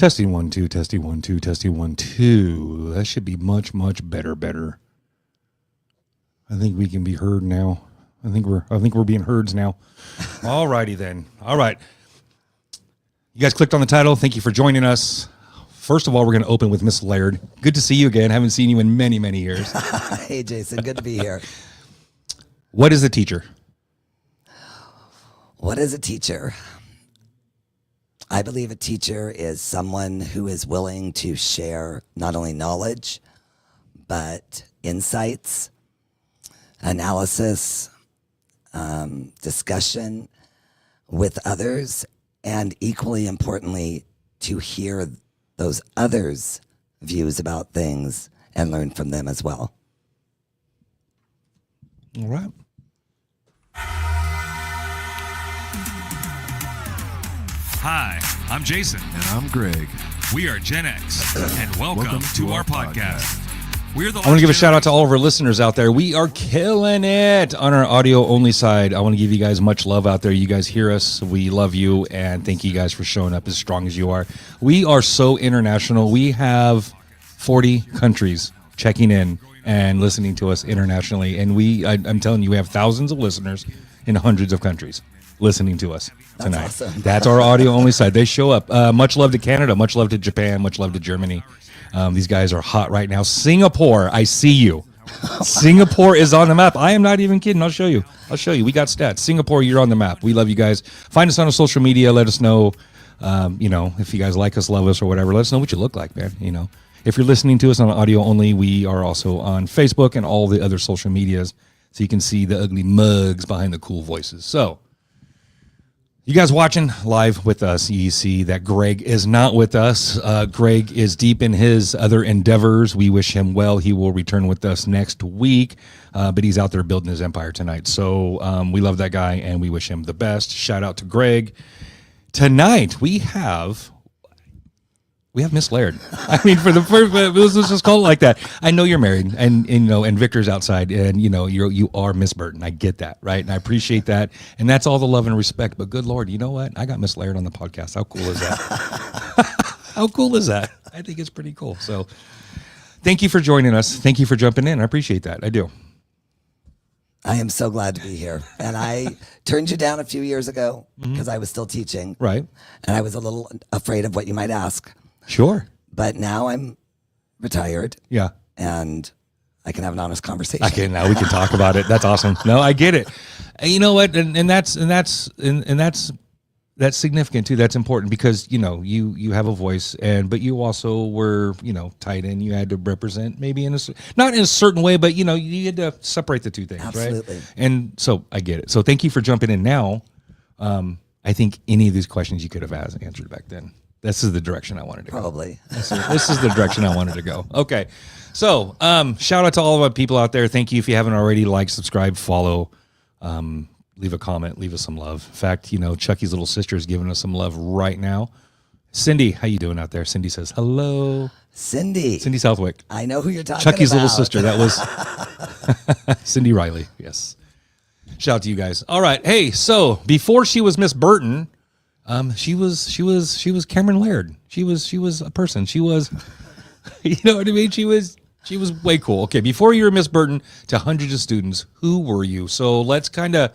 Testing 1 2, testing 1 2, testing 1 2. That should be much better. I think we can be heard now. I think we're being heard now. All righty then. All right. You guys clicked on the title. Thank you for joining us. First of all, we're going to open with Miss Laird. Good to see you again. Haven't seen you in many years. Hey, Jason. Good to be here. What is a teacher? What is a teacher? I believe a teacher is someone who is willing to share not only knowledge, but insights, analysis, discussion with others, and equally importantly, to hear those others' views about things and learn from them as well. All right. Hi, I'm Jason. And I'm Greg. We are Gen X, and welcome to our podcast. We're the I want to give a shout out to all of our listeners out there. We are killing it on our audio only side. I want to give you guys much love out there. You guys hear us. We love you, and thank you guys for showing up as strong as you are. We are so international. We have 40 countries checking in and listening to us internationally, and I'm telling you, we have thousands of listeners in hundreds of countries listening to us tonight. That's awesome. That's our audio only side. They show up. Much love to Canada, much love to Japan, much love to Germany. These guys are hot right now. Singapore, I see you. Singapore is on the map. I am not even kidding. I'll show you. We got stats. Singapore, you're on the map. We love you guys. Find us on social media. Let us know, if you guys like us, love us, or whatever. Let us know what you look like, man. If you're listening to us on audio only, we are also on Facebook and all the other social medias, so you can see the ugly mugs behind the cool voices. So, you guys watching live with us, you see that Greg is not with us. Greg is deep in his other endeavors. We wish him well. He will return with us next week, but he's out there building his empire tonight. So we love that guy, and we wish him the best. Shout out to Greg. Tonight, we have Miss Laird. I mean, for the first, let's just call it like that. I know you're married, and Victor's outside, and you are Miss Burton. I get that, right? And I appreciate that, and that's all the love and respect. But good Lord, you know what? I got Miss Laird on the podcast. How cool is that? How cool is that? I think it's pretty cool. So, thank you for joining us. Thank you for jumping in. I appreciate that. I do. I am so glad to be here. And I turned you down a few years ago because I was still teaching. Right. And I was a little afraid of what you might ask. Sure. But now I'm retired. Yeah. And I can have an honest conversation. Now we can talk about it. That's awesome. No, I get it. And you know what? And that's significant too. That's important because you have a voice, but you also were tied in. You had to represent maybe not in a certain way, but you had to separate the two things. Absolutely. Right? And so I get it. So thank you for jumping in now. I think any of these questions you could have answered back then. This is the direction I wanted to go. Probably. This is the direction I wanted to go. Okay. So, shout out to all of our people out there. Thank you. If you haven't already, like, subscribe, follow, leave a comment, leave us some love. In fact, Chucky's little sister is giving us some love right now. Cindy, how you doing out there? Cindy says, hello. Cindy Southwick. I know who you're talking Chucky's about. little sister. That was Cindy Riley. Yes. Shout out to you guys. All right. Hey, so before she was Miss Burton, she was Cameron Laird. She was a person. She was, you know what I mean? She was way cool. Okay. Before you were Miss Burton to hundreds of students, who were you? So let's kind of,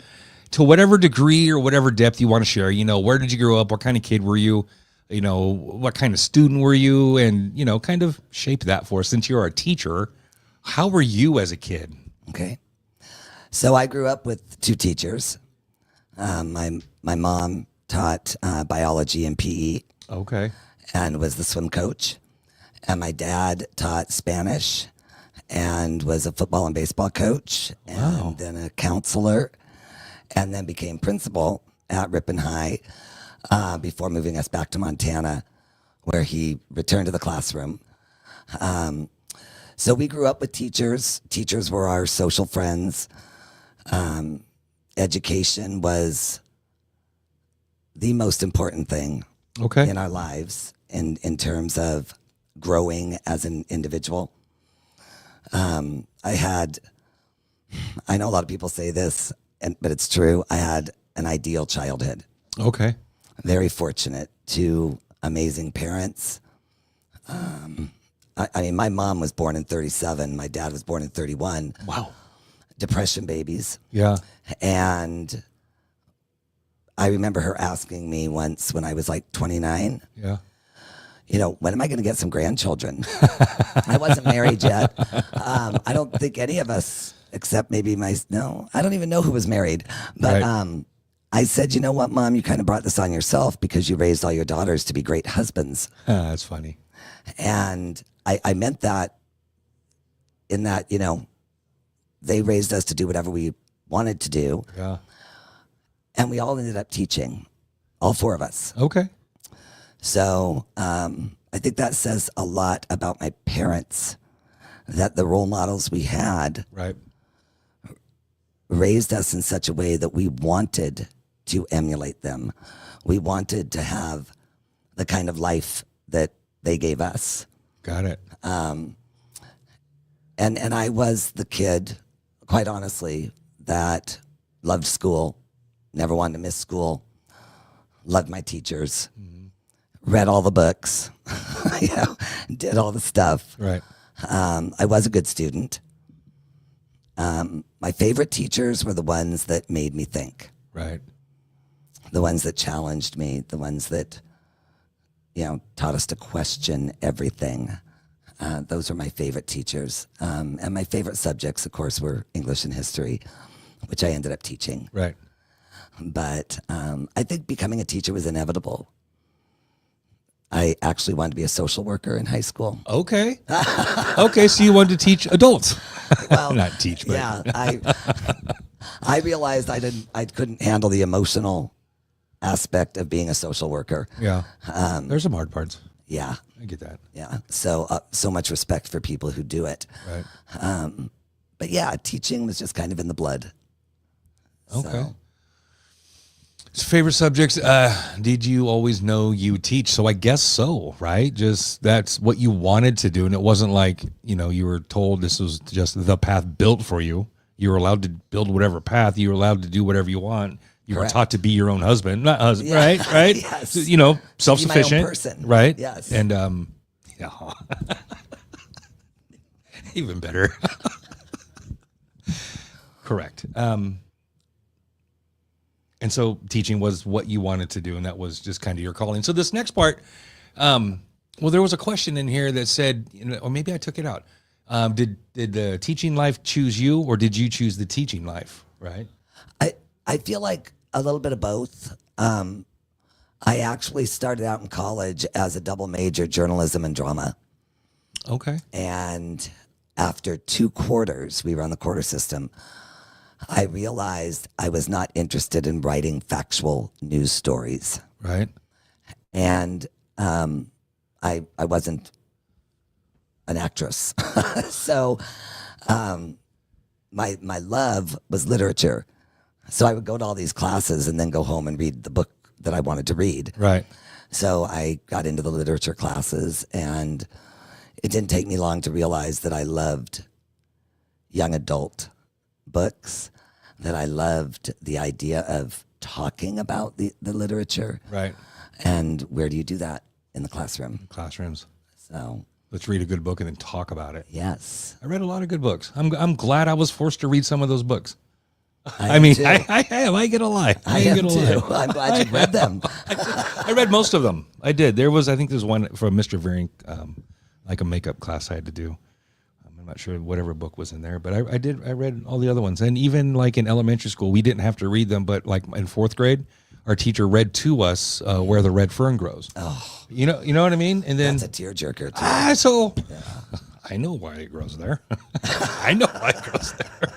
to whatever degree or whatever depth you want to share, where did you grow up? What kind of kid were you? What kind of student were you? And, kind of shape that for us. Since you're a teacher, how were you as a kid? Okay. So I grew up with two teachers. My mom taught biology and PE. Okay. And was the swim coach. And my dad taught Spanish and was a football and baseball coach. Wow. And then a counselor. And then became principal at Ripon High before moving us back to Montana, where he returned to the classroom. So we grew up with teachers. Teachers were our social friends. Education was the most important thing in our lives in terms of growing as an individual. I know a lot of people say this, but it's true. I had an ideal childhood. Okay. Very fortunate to amazing parents. I mean, my mom was born in 37. My dad was born in 31. Wow. Depression babies. Yeah. And I remember her asking me once when I was like 29, Yeah. when am I going to get some grandchildren? I wasn't married yet. I don't think any of us, except maybe I don't even know who was married. But Right. I said, you know what, Mom, you kind of brought this on yourself because you raised all your daughters to be great husbands. That's funny. And I meant that in that, they raised us to do whatever we wanted to do. Yeah. And we all ended up teaching, all four of us. Okay. So I think that says a lot about my parents, that the role models we had Right. raised us in such a way that we wanted to emulate them. We wanted to have the kind of life that they gave us. Got it. And I was the kid, quite honestly, that loved school, never wanted to miss school, loved my teachers, read all the books, did all the stuff. Right. I was a good student. My favorite teachers were the ones that made me think, Right. the ones that challenged me, the ones that, taught us to question everything. Those were my favorite teachers. And my favorite subjects, of course, were English and history, which I ended up teaching. Right. But I think becoming a teacher was inevitable. I actually wanted to be a social worker in high school. Okay. Okay. So you wanted to teach adults. Well, Not teach, but yeah, I realized I couldn't handle the emotional aspect of being a social worker. yeah. There's some hard parts. Yeah, I get that. yeah. So much respect for people who do it. Right. But yeah, teaching was just kind of in the blood. Okay. So, Favorite subjects? Did you always know you teach? So I guess so, right? Just that's what you wanted to do, and it wasn't like you were told this was just the path built for you. You were allowed to build whatever path. You were allowed to do whatever you want. You Correct. were taught to be your own husband, not husband, Yeah. right? Right? Yes. So, self-sufficient, Be my own person. right? Yes. And yeah, even better. Correct. And so teaching was what you wanted to do, and that was just kind of your calling. So this next part, well, there was a question in here that said, or maybe I took it out. Did the teaching life choose you, or did you choose the teaching life? Right. I feel like a little bit of both. I actually started out in college as a double major, journalism and drama. Okay. And after 2 quarters, we were on the quarter system, I realized I was not interested in writing factual news stories. Right. And I wasn't an actress. So my love was literature. So I would go to all these classes and then go home and read the book that I wanted to read. Right. So I got into the literature classes, and it didn't take me long to realize that I loved young adult books, that I loved the idea of talking about the literature. Right. And where do you do that? In the classroom. Classrooms. So, Let's read a good book and then talk about it. yes. I read a lot of good books. I'm glad I was forced to read some of those books. I am too. I am. I ain't gonna lie. I ain't am gonna too. lie. I'm glad you read them. I read most of them. I did. I think there's one from Mr. Veering, like a makeup class I had to do. I'm not sure whatever book was in there, but I read all the other ones. And even like in elementary school, we didn't have to read them, but like in 4th grade, our teacher read to us Where the Red Fern Grows. Oh, You know what I mean? And then that's a tearjerker too. so I know why it grows there. I know why it grows there.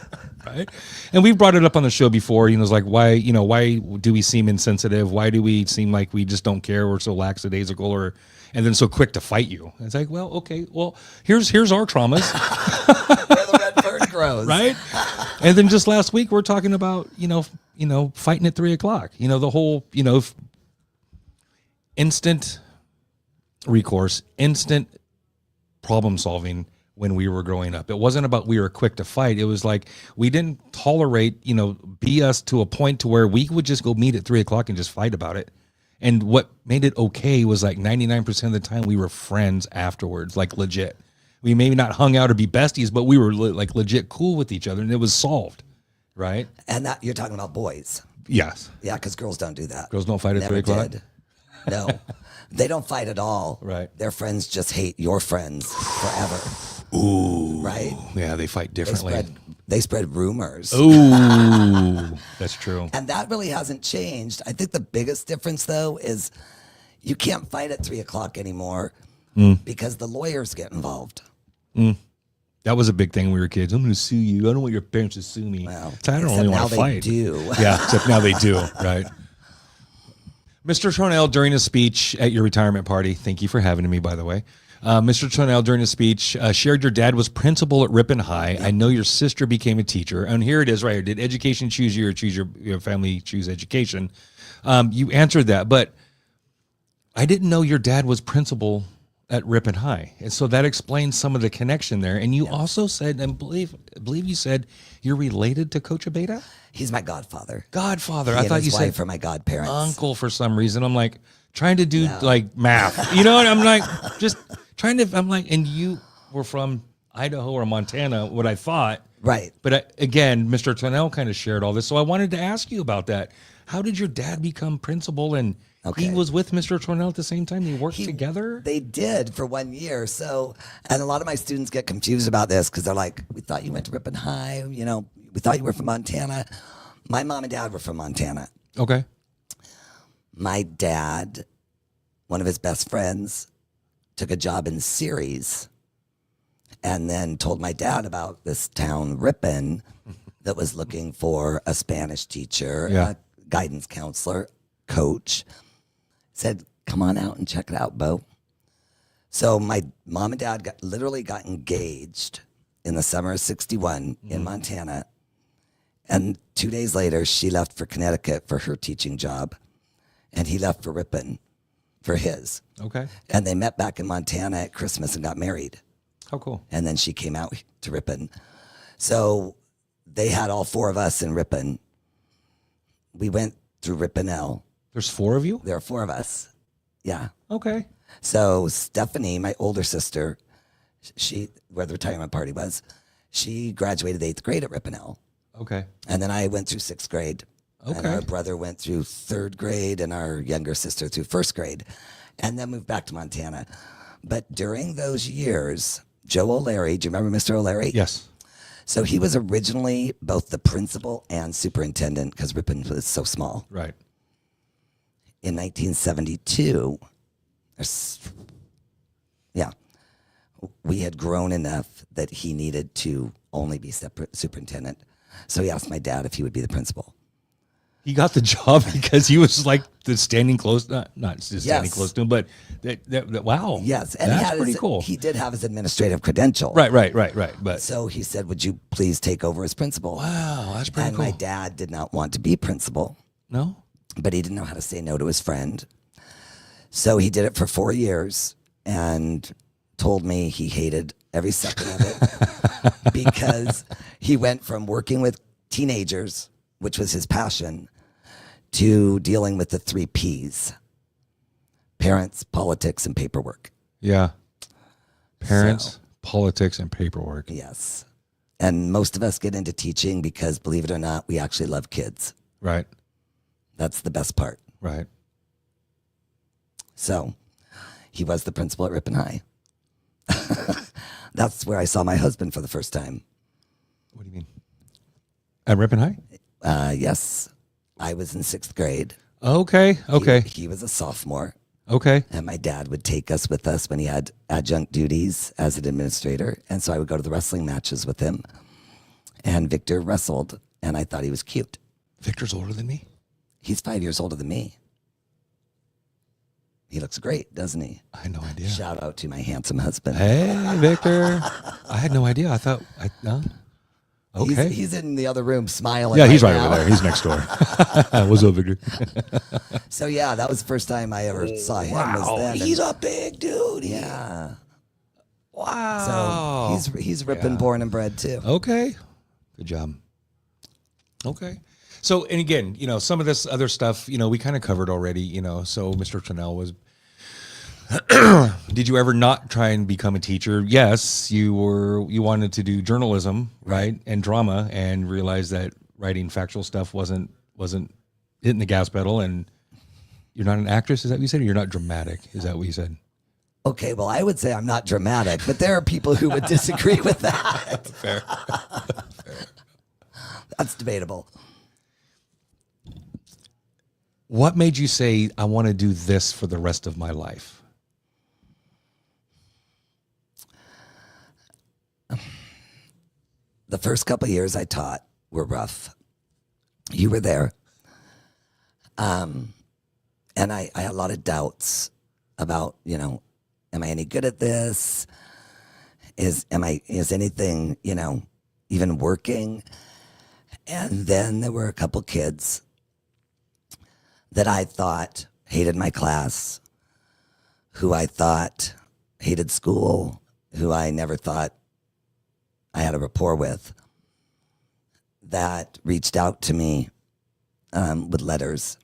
Right. And we've brought it up on the show before, it's like, why do we seem insensitive? Why do we seem like we just don't care? We're so lackadaisical and then so quick to fight you. It's like, well, okay, well, here's our traumas. Where the red fern grows. Right. And then just last week, we're talking about, fighting at 3:00, the whole, instant recourse, instant problem solving when we were growing up. It wasn't about we were quick to fight. It was like we didn't tolerate, BS to a point to where we would just go meet at 3:00 and just fight about it. And what made it okay was like 99% of the time we were friends afterwards, like legit. We maybe not hung out or be besties, but we were like legit cool with each other, and it was solved, right? And that you're talking about boys. Yes. Yeah, because girls don't do that. Girls don't fight at 3 o'clock? Did. No, they don't fight at all. Right. Their friends just hate your friends forever. Ooh. Right? Yeah, they fight differently. They spread rumors. Ooh. That's true. And that really hasn't changed. I think the biggest difference, though, is you can't fight at 3 o'clock anymore because the lawyers get involved. That was a big thing when we were kids. I'm going to sue you. I don't want your parents to sue me. Well, So I don't really want to fight. Do. Yeah, except now they do, right? Mr. Tronell, during a speech at your retirement party, thank you for having me, by the way. Mr. Tronell, during a speech, shared your dad was principal at Ripon High. I know your sister became a teacher. And here it is right here. Did education choose you or choose your family choose education? You answered that, but I didn't know your dad was principal at Ripon High. And so that explains some of the connection there. And you also said, and believe you said, you're related to Coach Abeda? He's my godfather. Godfather. He I thought you said for my godparents. uncle for some reason. I'm like trying to do like math. You know what? I'm like just trying to, I'm like, and you were from Idaho or Montana, what I thought. Right. But again, Mr. Tonnell kind of shared all this. So I wanted to ask you about that. How did your dad become principal? And he was with Mr. Tonnell at the same time? They worked together? They did for 1 year. So, and a lot of my students get confused about this because they're like, we thought you went to Ripon High. You know, we thought you were from Montana. My mom and dad were from Montana. Okay. My dad, one of his best friends, took a job in Ceres and then told my dad about this town, Ripon, that was looking for a Spanish teacher, a guidance counselor, coach. Said, come on out and check it out, Bo. So my mom and dad literally got engaged in the summer of 61 in Montana. And 2 days later, she left for Connecticut for her teaching job. And he left for Ripon for his. Okay. And they met back in Montana at Christmas and got married. How cool. And then she came out to Ripon. So they had all four of us in Ripon. We went through Ripon-L. There's 4 of you? There are 4 of us. Yeah. Okay. So Stephanie, my older sister, where the retirement party was, she graduated 8th grade at Ripon-L. Okay. And then I went through 6th grade. Okay. And our brother went through 3rd grade and our younger sister through 1st grade. And then moved back to Montana. But during those years, Joe O'Leary, do you remember Mr. O'Leary? Yes. So he was originally both the principal and superintendent because Ripon was so small. Right. In 1972, we had grown enough that he needed to only be separate superintendent. So he asked my dad if he would be the principal. He got the job because he was like the standing close, not just standing close to him, but wow. Yes, and that's pretty cool. He did have his administrative credential. Right. But so he said, "Would you please take over as principal?" Wow, that's pretty cool. And my dad did not want to be principal. No, but he didn't know how to say no to his friend. So he did it for 4 years and told me he hated every second of it because he went from working with teenagers, which was his passion, to dealing with the 3 Ps: parents, politics, and paperwork. Yeah. Parents, politics, and paperwork. Yes. And most of us get into teaching because, believe it or not, we actually love kids. Right. That's the best part. Right. So he was the principal at Ripon High. That's where I saw my husband for the first time. What do you mean? At Ripon High? Yes. I was in 6th grade. Okay. He was a sophomore. Okay. And my dad would take us with us when he had adjunct duties as an administrator. And so I would go to the wrestling matches with him. And Victor wrestled, and I thought he was cute. Victor's older than me? He's 5 years older than me. He looks great, doesn't he? I had no idea. Shout out to my handsome husband. Hey, Victor. I had no idea. I thought, no. Okay. He's in the other room smiling. Yeah, he's right now. over there. He's next door. What's up, Victor? So, yeah, that was the first time I ever saw him. Wow. Was then. He's a big dude. Yeah. Wow. So he's Ripon born and bred, too. Okay. Good job. Okay. So, and again, some of this other stuff, we kind of covered already, so Mr. Chanel was, did you ever not try and become a teacher? Yes, you wanted to do journalism, right? And drama, and realized that writing factual stuff wasn't hitting the gas pedal, and you're not an actress. Is that what you said? Or you're not dramatic. Is that what you said? Okay, well, I would say I'm not dramatic, but there are people who would disagree with that. Fair. That's debatable. What made you say, I want to do this for the rest of my life? The first couple of years I taught were rough. You were there. And I had a lot of doubts about, am I any good at this? Is anything, even working? And then there were a couple kids that I thought hated my class, who I thought hated school, who I never thought I had a rapport with, that reached out to me with letters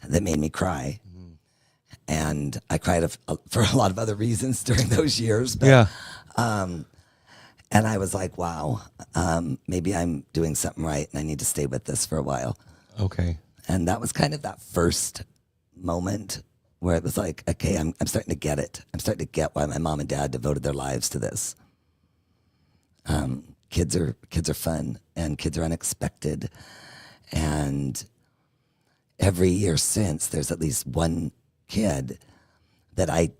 that made me cry. And I cried for a lot of other reasons during those years. But, Yeah. And I was like, wow, maybe I'm doing something right and I need to stay with this for a while. Okay. And that was kind of that first moment where it was like, okay, I'm starting to get it. I'm starting to get why my mom and dad devoted their lives to this. Kids are fun, and kids are unexpected. And every year since, there's at least one kid that I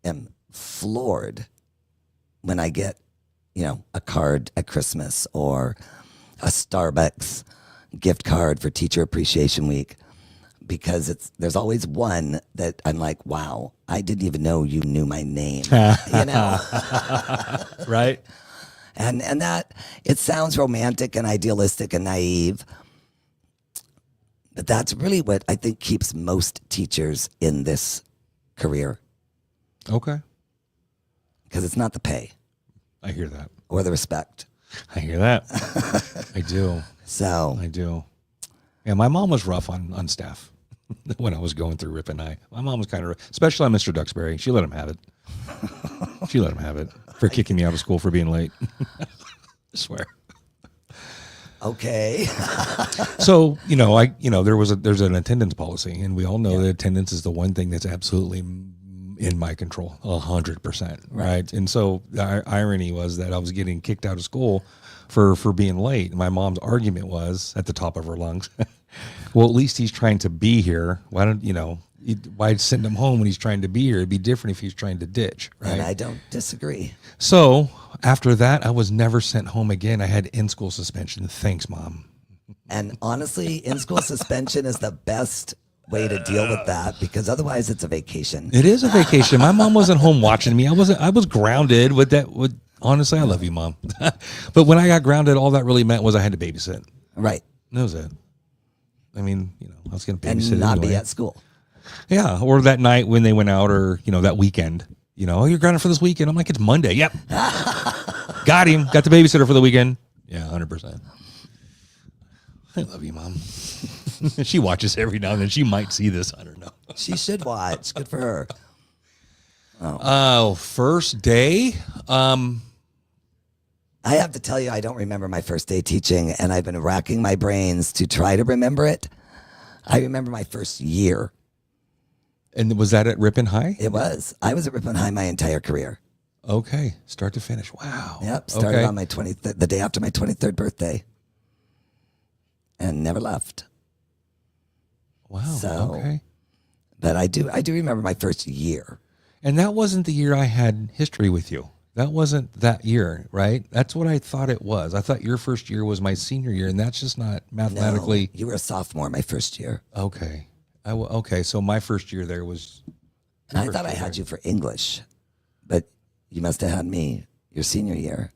am floored when I get, a card at Christmas or a Starbucks gift card for Teacher Appreciation Week, because there's always one that I'm like, wow, I didn't even know you knew my name, Right. And that, it sounds romantic and idealistic and naive, but that's really what I think keeps most teachers in this career, Okay. because it's not the pay I hear that. or the respect. I hear that. I do. So I do. Yeah, my mom was rough on staff when I was going through Rip and I. My mom was kind of, especially on Mr. Duxbury. She let him have it. She let him have it for kicking me out of school for being late. I swear. okay. So, there's an attendance policy, and we all know that attendance is the one thing that's absolutely in my control, 100%. Right. And so the irony was that I was getting kicked out of school for being late. And my mom's argument was at the top of her lungs, well, at least he's trying to be here. Why why send him home when he's trying to be here? It'd be different if he's trying to ditch. Right. And I don't disagree. So after that, I was never sent home again. I had in-school suspension. Thanks, Mom. And honestly, in-school suspension is the best way to deal with that, because otherwise it's a vacation. It is a vacation. My mom wasn't home watching me. I was grounded with that. Honestly, I love you, Mom. But when I got grounded, all that really meant was I had to babysit. Right. That was it. I mean, I was going to babysit And not anyway. be at school. Yeah, or that night when they went out, or that weekend. Oh, you're grounded for this weekend. I'm like, it's Monday. Yep. Got him. Got the babysitter for the weekend. Yeah, 100%. I love you, Mom. She watches every now and then. She might see this. I don't know. She should watch. Good for her. Oh, first day. I have to tell you, I don't remember my first day teaching, and I've been racking my brains to try to remember it. I remember my first year. And was that at Ripon High? It was. I was at Ripon High my entire career. Okay, start to finish. Wow. Yep. Started Okay. on my the day after my 23rd birthday, and never left. Wow. So- Okay. But I do remember my first year. And that wasn't the year I had history with you. That wasn't that year, right? That's what I thought it was. I thought your first year was my senior year, and that's just not mathematically. No, you were a sophomore my first year, Okay. Okay, so my first year there was. and I thought I had you for English, but you must have had me your senior year.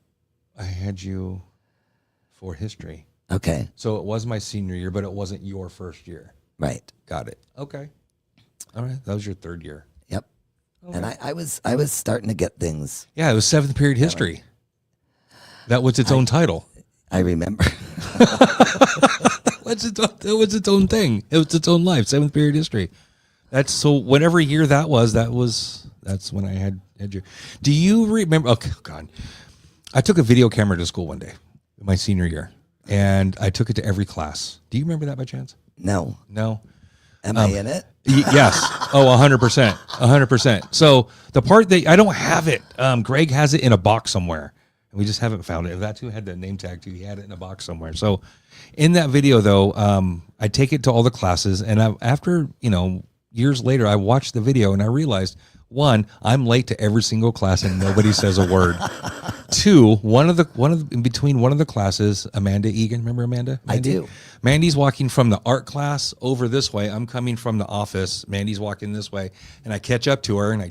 I had you for history. Okay. So it was my senior year, but it wasn't your first year. Right. Got it. Okay. All right. That was your third year. Yep. And I was starting to get things. Yeah, it was seventh period history. That was its own title. I remember. It was its own thing. It was its own life. 7th period history. That's so. Whatever year that's when I had your. Do you remember? Oh God, I took a video camera to school one day, my senior year, and I took it to every class. Do you remember that by chance? No. No. Am I in it? Yes. Oh, 100%. 100%. So the part that I don't have it, Greg has it in a box somewhere. And we just haven't found it. If that's who had the name tag too, he had it in a box somewhere. So in that video though, I take it to all the classes, and after, years later, I watched the video and I realized, one, I'm late to every single class and nobody says a word. Two, in between one of the classes, Amanda Egan, remember Amanda? I do. Mandy's walking from the art class over this way. I'm coming from the office. Mandy's walking this way, and I catch up to her and I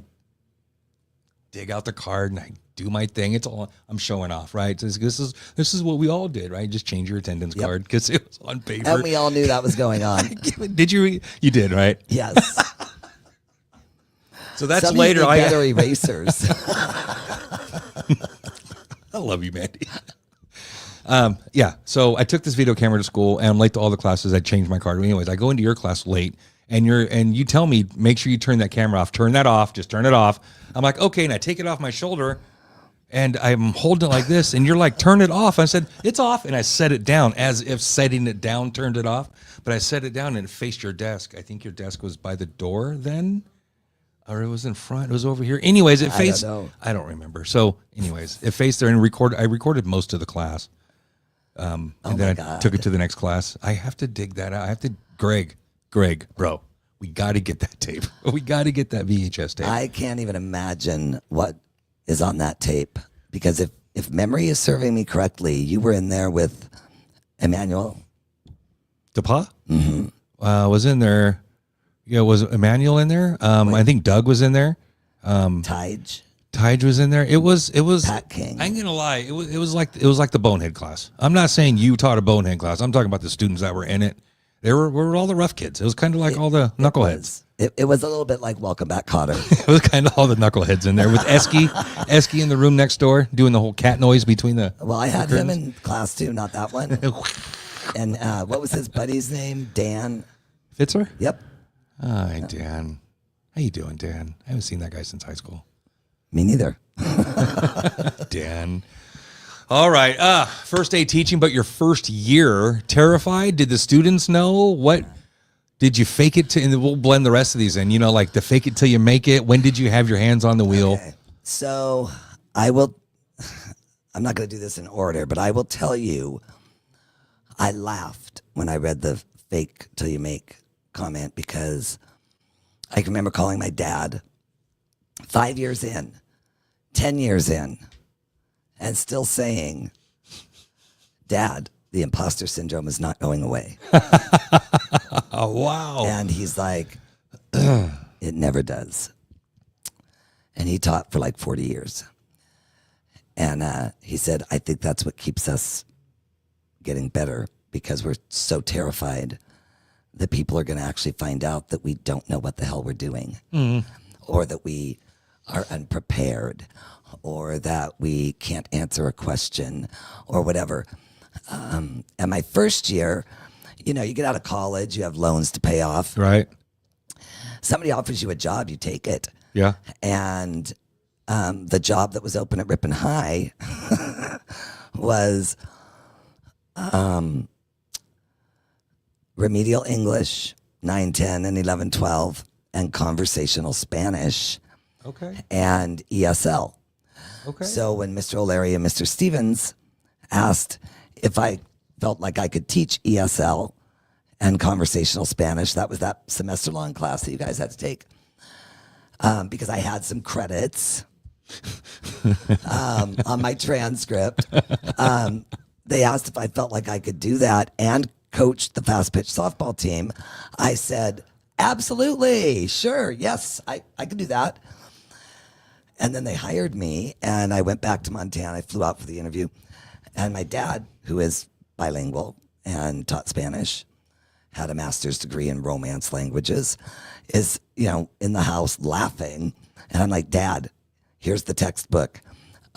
dig out the card and I do my thing. It's all I'm showing off, right? This is what we all did, right? Just change your attendance card because it was on paper, And we all knew that was going on. Did you? You did, right? Yes. So that's Some later. need better erasers. I love you, Mandy. Yeah. So I took this video camera to school, and I'm late to all the classes. I changed my card. Anyways, I go into your class late, and you tell me, make sure you turn that camera off. Turn that off. Just turn it off. I'm like, okay, and I take it off my shoulder, and I'm holding it like this, and you're like, turn it off. I said, it's off, and I set it down as if setting it down turned it off. But I set it down, and it faced your desk. I think your desk was by the door then. Or it was in front. It was over here. Anyways, it faced. I don't remember. So, anyways, it faced there and I recorded most of the class. And then I took it to the next class. I have to dig that out. I have to, Greg, bro, we got to get that tape. We got to get that VHS tape. I can't even imagine what is on that tape, because if memory is serving me correctly, you were in there with Emmanuel. DePa? Mm-hmm. Was in there. Yeah, was Emmanuel in there? I think Doug was in there. Tige was in there. It was Pat King. I ain't gonna lie. It was like the bonehead class. I'm not saying you taught a bonehead class. I'm talking about the students that were in it. They were all the rough kids. It was kind of like all the knuckleheads. It was a little bit like Welcome Back, Kotter. It was kind of all the knuckleheads in there with Esky in the room next door doing the whole cat noise between the. Well, I had him in class too, not that one. And what was his buddy's name? Dan Fitzer? Yep. Hi, Dan. How you doing, Dan? I haven't seen that guy since high school. Me neither. Dan. All right. First day teaching, but your first year. Terrified? Did the students know? What did you fake it to? And we'll blend the rest of these in. Like the fake it till you make it. When did you have your hands on the wheel? Okay. So I'm not going to do this in order, but I will tell you, I laughed when I read the fake till you make comment, because I can remember calling my dad 5 years in, 10 years in, and still saying, Dad, the imposter syndrome is not going away. Oh, wow. And he's like, it never does. And he taught for like 40 years. And he said, I think that's what keeps us getting better, because we're so terrified that people are going to actually find out that we don't know what the hell we're doing, or that we are unprepared, or that we can't answer a question, or whatever. And my first year, you get out of college, you have loans to pay off. Right. Somebody offers you a job, you take it. Yeah. And the job that was open at Ripon High was remedial English, 9, 10, and 11, 12, and conversational Spanish. Okay. And ESL. Okay. So when Mr. O'Leary and Mr. Stevens asked if I felt like I could teach ESL and conversational Spanish, that was that semester-long class that you guys had to take, because I had some credits on my transcript. They asked if I felt like I could do that and coach the fast pitch softball team. I said, absolutely, sure, yes, I could do that. And then they hired me, and I went back to Montana. I flew out for the interview, and my dad, who is bilingual and taught Spanish, had a master's degree in Romance languages, is in the house laughing, and I'm like, Dad, here's the textbook.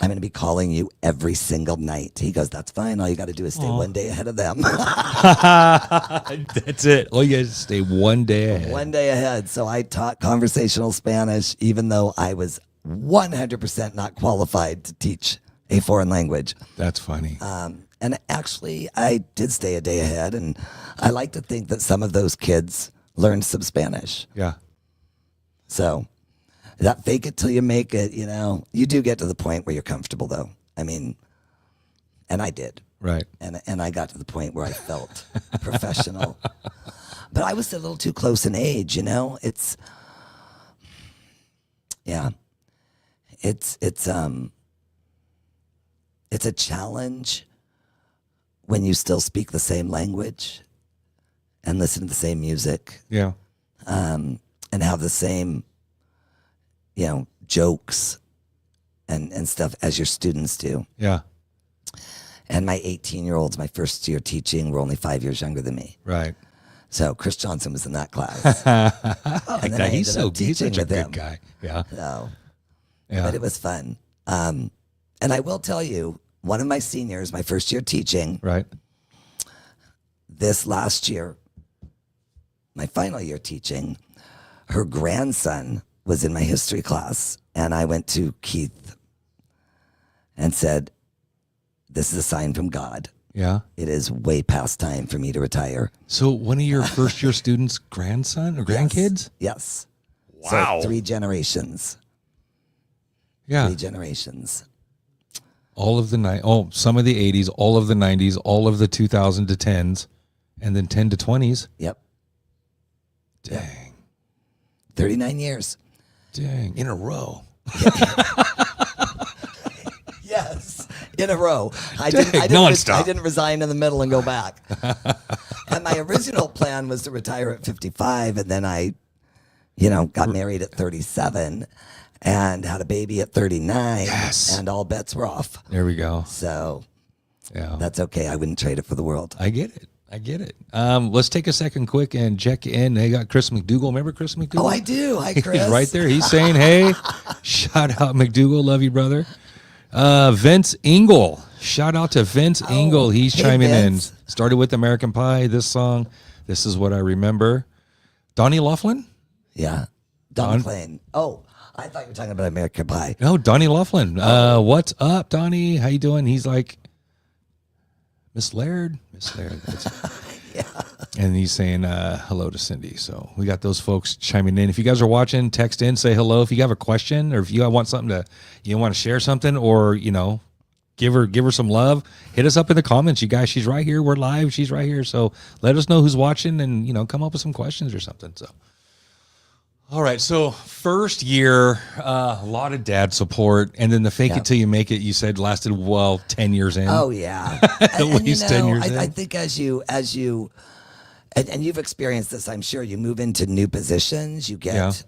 I'm going to be calling you every single night. He goes, that's fine. All you got to do is stay one day ahead of them. That's it. All you guys stay one day ahead. One day ahead. So I taught conversational Spanish, even though I was 100% not qualified to teach a foreign language. That's funny. And actually, I did stay a day ahead. And I like to think that some of those kids learned some Spanish. Yeah. So that fake it till you make it, you do get to the point where you're comfortable, though. I mean, and I did. Right. And I got to the point where I felt professional. But I was a little too close in age, It's a challenge when you still speak the same language and listen to the same music. Yeah. And have the same, jokes and stuff as your students do. Yeah. And my 18-year-olds, my first year teaching, were only 5 years younger than me. Right. So Chris Johnson was in that class. Like that. He's such a good guy. Yeah. So, Yeah. but it was fun. And I will tell you, one of my seniors, my first year teaching, Right. this last year, my final year teaching, her grandson was in my history class. And I went to Keith and said, this is a sign from God. Yeah. It is way past time for me to retire. So one of your first year students' grandson or grandkids? Yes. Wow. So 3 generations. Yeah. 3 generations. All of the some of the 80s, all of the 90s, all of the 2000 to 10s, and then 10 to 20s. Yep. Dang. 39 years. Dang. In a row. Yes. In a row. Nonstop. I didn't resign in the middle and go back. And my original plan was to retire at 55, and then I, got married at 37 and had a baby at 39. Yes. And all bets were off. There we go. So Yeah. that's okay. I wouldn't trade it for the world. I get it. Let's take a second quick and check in. They got Chris McDougal. Remember Chris McDougal? Oh, I do. Hi, Chris. He's right there. He's saying, hey, shout out McDougal. Love you, brother. Vince Engel. Shout out to Vince Engel. He's hey, chiming Vince. in. Started with American Pie. This song, This Is What I Remember. Donnie Laughlin? Yeah. Don McLean. Oh, I thought you were talking about American Pie. No, Donnie Laughlin. What's up, Donnie? How you doing? He's like, Miss Laird. Yeah. And he's saying hello to Cindy. So we got those folks chiming in. If you guys are watching, text in, say hello. If you have a question or if you want something you want to share something or, give her some love, hit us up in the comments. You guys, she's right here. We're live. She's right here. So let us know who's watching and, come up with some questions or something. So. All right. So first year, a lot of dad support. And then the fake it till you make it, you said lasted, 10 years in. Oh, yeah. At least 10 years in. I think as you and you've experienced this, I'm sure, you move into new positions, you get,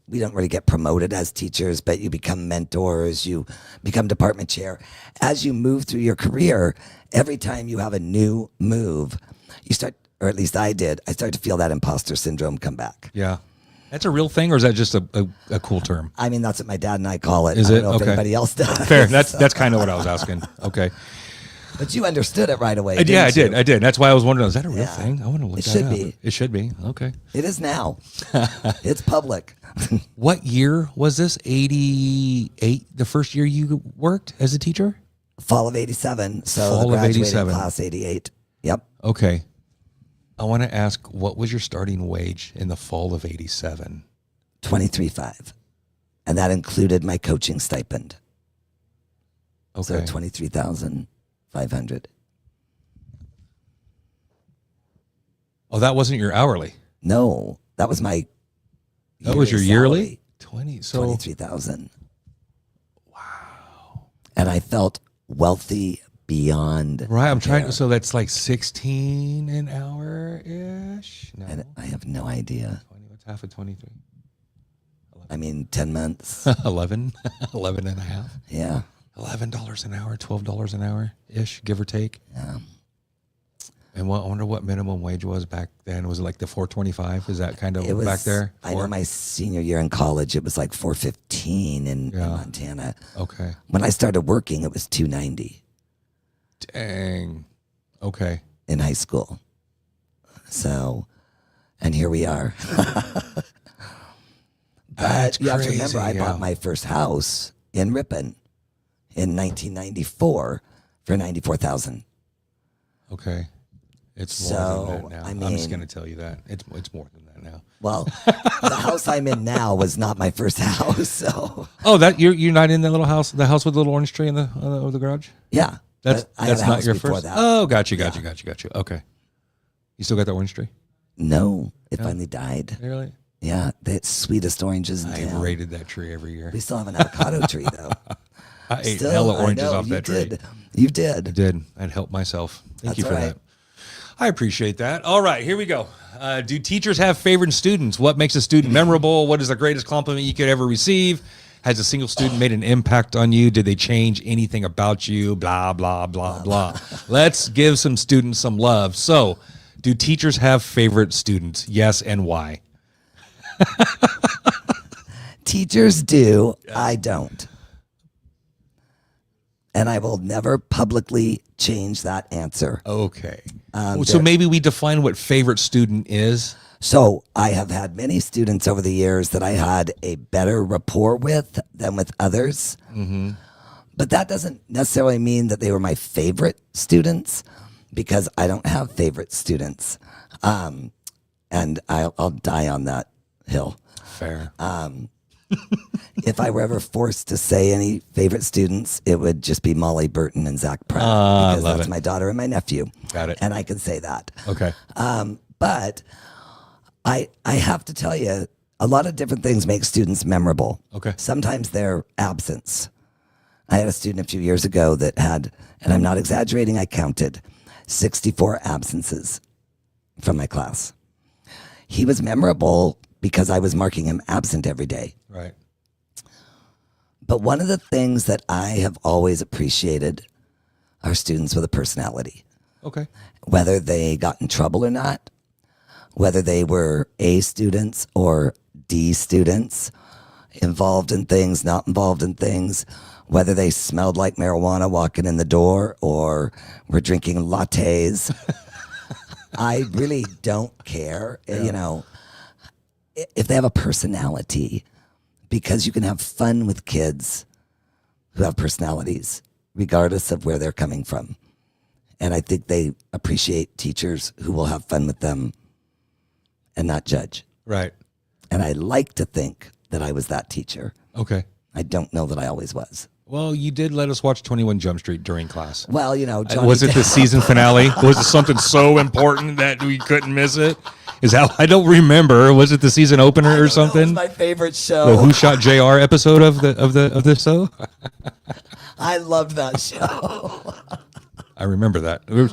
we don't really get promoted as teachers, but you become mentors, you become department chair. As you move through your career, every time you have a new move, you start, or at least I did, I started to feel that imposter syndrome come back. Yeah. That's a real thing, or is that just a cool term? I mean, that's what my dad and I call it. Is I it? don't know if Okay. anybody else does. Fair. That's kind of what I was asking. Okay. But you understood it right away. Yeah, I didn't you? I did. That's why I was wondering, is that a real thing? I want to look It that should up. be. It should be. Okay. It is now. It's public. What year was this? 88? The first year you worked as a teacher? Fall of 87. So Fall the of graduating 87. class 88. Yep. Okay. I want to ask, what was your starting wage in the fall of 87? $23,500. And that included my coaching stipend. Okay. So $23,500. Oh, that wasn't your hourly. No, that was my That was your yearly? 20. So 23,000. Wow. And I felt wealthy beyond. right, I'm trying to, compare. so that's like 16 an hour ish. No. And I have no idea. 20, what's half of 23? I mean, 10 months. 11 11 and a half. Yeah. $11 an hour, $12 an hour ish, give or take. Yeah. And I wonder what minimum wage was back then. Was it like the $4.25? Is that kind of It was back there? I know my senior year in college, it was like $4.15 in Montana. Okay. When I started working, it was $2.90. Dang. Okay. In high school. So, and here we are. But you have to remember, I bought my first house in Ripon in 1994 for $94,000. Okay. It's more than that now. I mean, I'm just going to tell you that. It's more than that now. Well, the house I'm in now was not my first house. So. Oh, that you're not in that little house, the house with the little orange tree in the garage? Yeah. That's not your first. That. Oh, got you. Okay. You still got that orange tree? No, it finally died. Really? Yeah, the sweetest oranges in town. I raided that tree every year. We still have an avocado tree though. I ate hella oranges off that tree. You did. I did. I'd help myself. Thank you for right. that. I appreciate that. All right, here we go. Do teachers have favorite students? What makes a student memorable? What is the greatest compliment you could ever receive? Has a single student made an impact on you? Did they change anything about you? Blah, blah, blah, blah. Let's give some students some love. So, do teachers have favorite students? Yes, and why? Teachers do. I don't. And I will never publicly change that answer. Okay. So maybe we define what favorite student is. So I have had many students over the years that I had a better rapport with than with others. Mm-hmm. But that doesn't necessarily mean that they were my favorite students, because I don't have favorite students. And I'll die on that hill. Fair. If I were ever forced to say any favorite students, it would just be Molly, Burton, and Zach Pratt, because that's my daughter and my nephew. Got it. And I can say that. Okay. But I have to tell you, a lot of different things make students memorable. Okay. Sometimes their absence. I had a student a few years ago that had, and I'm not exaggerating, I counted 64 absences from my class. He was memorable because I was marking him absent every day. Right. But one of the things that I have always appreciated are students with a personality. Okay. Whether they got in trouble or not, whether they were A students or D students, involved in things, not involved in things, whether they smelled like marijuana walking in the door or were drinking lattes. I really don't care, you know, if they have a personality, because you can have fun with kids who have personalities, regardless of where they're coming from. And I think they appreciate teachers who will have fun with them and not judge. Right. And I like to think that I was that teacher. Okay. I don't know that I always was. Well, you did let us watch 21 Jump Street during class. Well, you know, Johnny was it the season finale? Was it something so important that we couldn't miss it? Is how I don't remember. Was it the season opener or something? That was my favorite show. The Who Shot JR episode of the show? I loved that show. I remember that. It was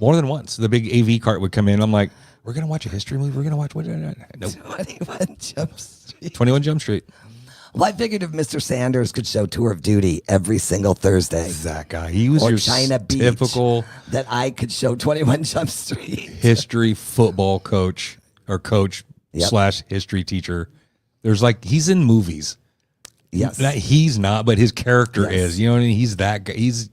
more than once. The big AV cart would come in. I'm like, we're gonna watch a history movie. We're gonna watch what? Nope. 21 Jump Street. 21 Jump Street. Well, I figured if Mr. Sanders could show Tour of Duty every single Thursday, That guy. He was or your China Beach, typical that I could show 21 Jump Street. history football coach or coach / history teacher. There's like, he's in movies. Yes. He's not, but his character Yes. is. You know what I mean? He's that guy. He's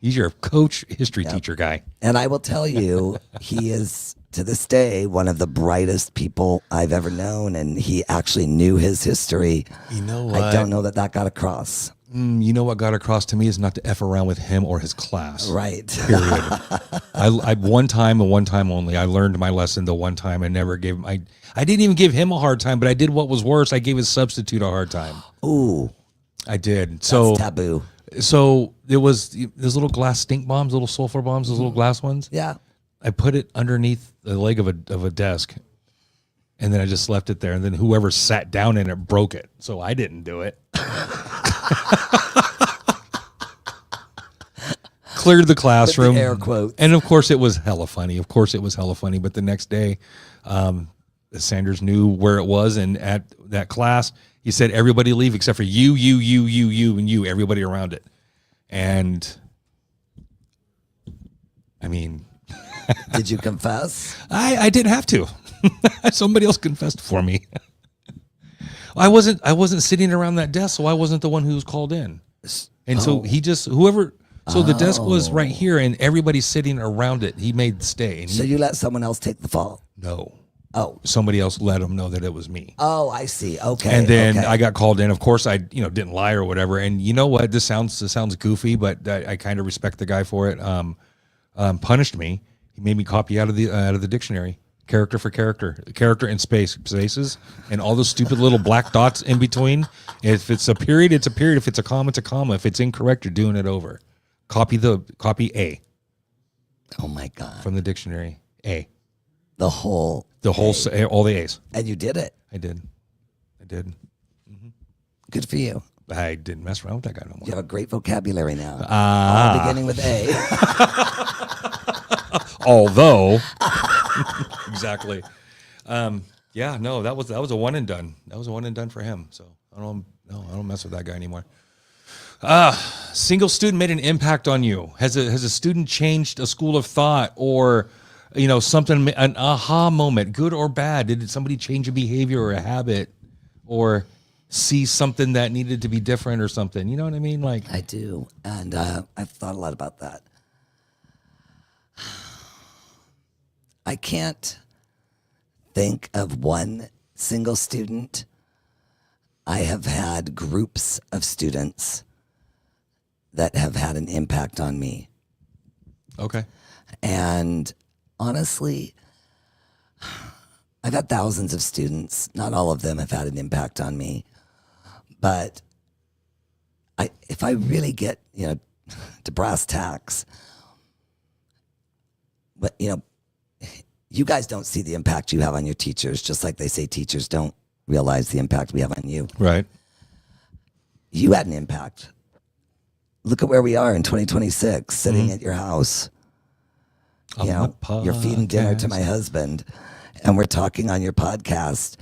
your coach, history teacher guy. And I will tell you, he is, to this day, one of the brightest people I've ever known. And he actually knew his history. You know what? I don't know that got across. You know what got across to me is not to F around with him or his class. Right. Period. I one time and one time only. I learned my lesson the one time and never gave him. I didn't even give him a hard time, but I did what was worse. I gave his substitute a hard time. Ooh. I did. So Taboo. So there was those little glass stink bombs, little sulfur bombs, those little glass ones. Yeah. I put it underneath the leg of a desk, and then I just left it there. And then whoever sat down in it broke it. So I didn't do it. Cleared the classroom. With the air quotes. And of course it was hella funny. But the next day, Sanders knew where it was, and at that class, he said, everybody leave except for you, and you, everybody around it. And I mean, Did you confess? I didn't have to. Somebody else confessed for me. I wasn't sitting around that desk, so I wasn't the one who was called in. And so he just the desk was right here, and everybody's sitting around it. He made the stay. And So you let someone else take the fall? no, Oh. somebody else let him know that it was me. Oh, I see. Okay. And then okay. I got called in. Of course, I didn't lie or whatever. And you know what? This sounds goofy, but I kind of respect the guy for it. Punished me. He made me copy out of the dictionary, character for character and spaces, and all those stupid little black dots in between. If it's a period, it's a period. If it's a comma, it's a comma. If it's incorrect, you're doing it over. Copy A Oh my God. from the dictionary. A. The whole All the A's. and you did it. I did. Good for you. I didn't mess around with that guy no more. You have a great vocabulary now. All beginning with A. Although, exactly. Yeah, no, that was a one and done. That was a one and done for him. So I don't mess with that guy anymore. Single student made an impact on you. Has a student changed a school of thought, or something, an aha moment, good or bad? Did somebody change a behavior or a habit, or see something that needed to be different or something? You know what I mean? Like, I do. And I've thought a lot about that. I can't think of one single student. I have had groups of students that have had an impact on me. okay. And honestly, I've had thousands of students. Not all of them have had an impact on me. But if I really get, to brass tacks, but, you guys don't see the impact you have on your teachers, just like they say teachers don't realize the impact we have on you. Right. You had an impact. Look at where we are in 2026, sitting at your house. You're feeding dinner to my husband, and we're talking on your podcast.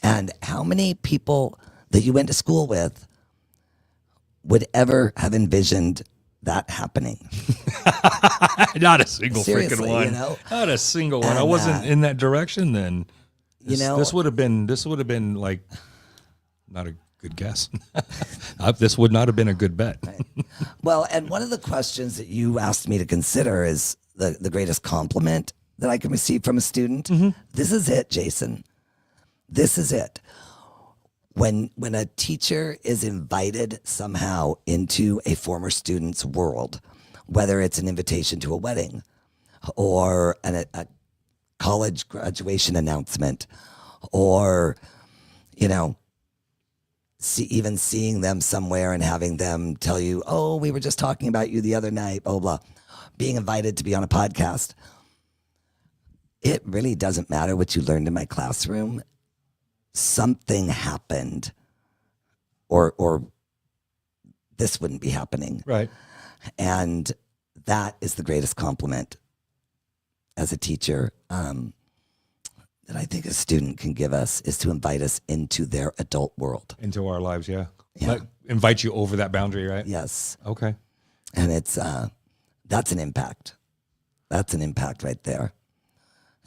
And how many people that you went to school with would ever have envisioned that happening? Not a single Seriously, freaking one. Not a single one. I wasn't in that direction then. This would have been like not a good guess. This would not have been a good bet. Right. Well, and one of the questions that you asked me to consider is the greatest compliment that I can receive from a student. Mm-hmm. This is it, Jason. This is it. When a teacher is invited somehow into a former student's world, whether it's an invitation to a wedding or a college graduation announcement, or even seeing them somewhere and having them tell you, "Oh, we were just talking about you the other night," blah, blah, being invited to be on a podcast. It really doesn't matter what you learned in my classroom. Something happened, or this wouldn't be happening. Right. And that is the greatest compliment as a teacher that I think a student can give us, is to invite us into their adult world. Into our lives, yeah. Yeah. Like, invite you over that boundary, right? Yes. Okay. And it's that's an impact. That's an impact right there.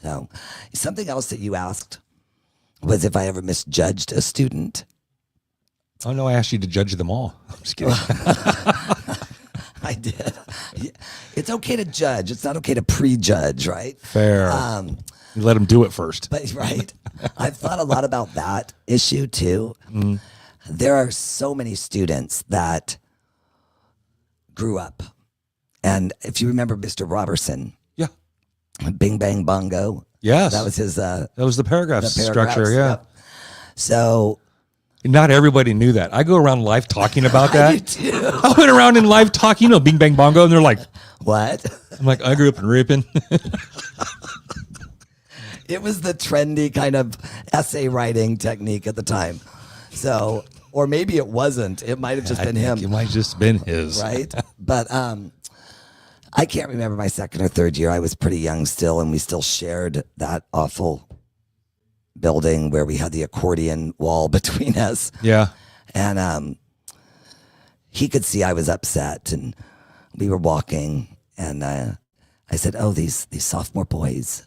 So something else that you asked was if I ever misjudged a student. Oh, no, I asked you to judge them all. I'm just kidding. I did. It's okay to judge. It's not okay to prejudge, right? Fair. You let them do it first. But right. I've thought a lot about that issue too. Mm. There are so many students that grew up. And if you remember Mr. Robertson, Yeah. Bing Bang Bongo. Yes. That was his That was the paragraph paragraphs, structure, yeah. yep. So Not everybody knew that. I go around life talking about I that. do too. I went around in life talking, Bing Bang Bongo, and they're like, What? I'm like, I grew up in Ripon. It was the trendy kind of essay writing technique at the time. So, or maybe it wasn't. It might have just been him. It might have just been his. Right? But I can't remember my second or third year. I was pretty young still, and we still shared that awful building where we had the accordion wall between us. Yeah. And he could see I was upset, and we were walking, and I I said, oh, these sophomore boys,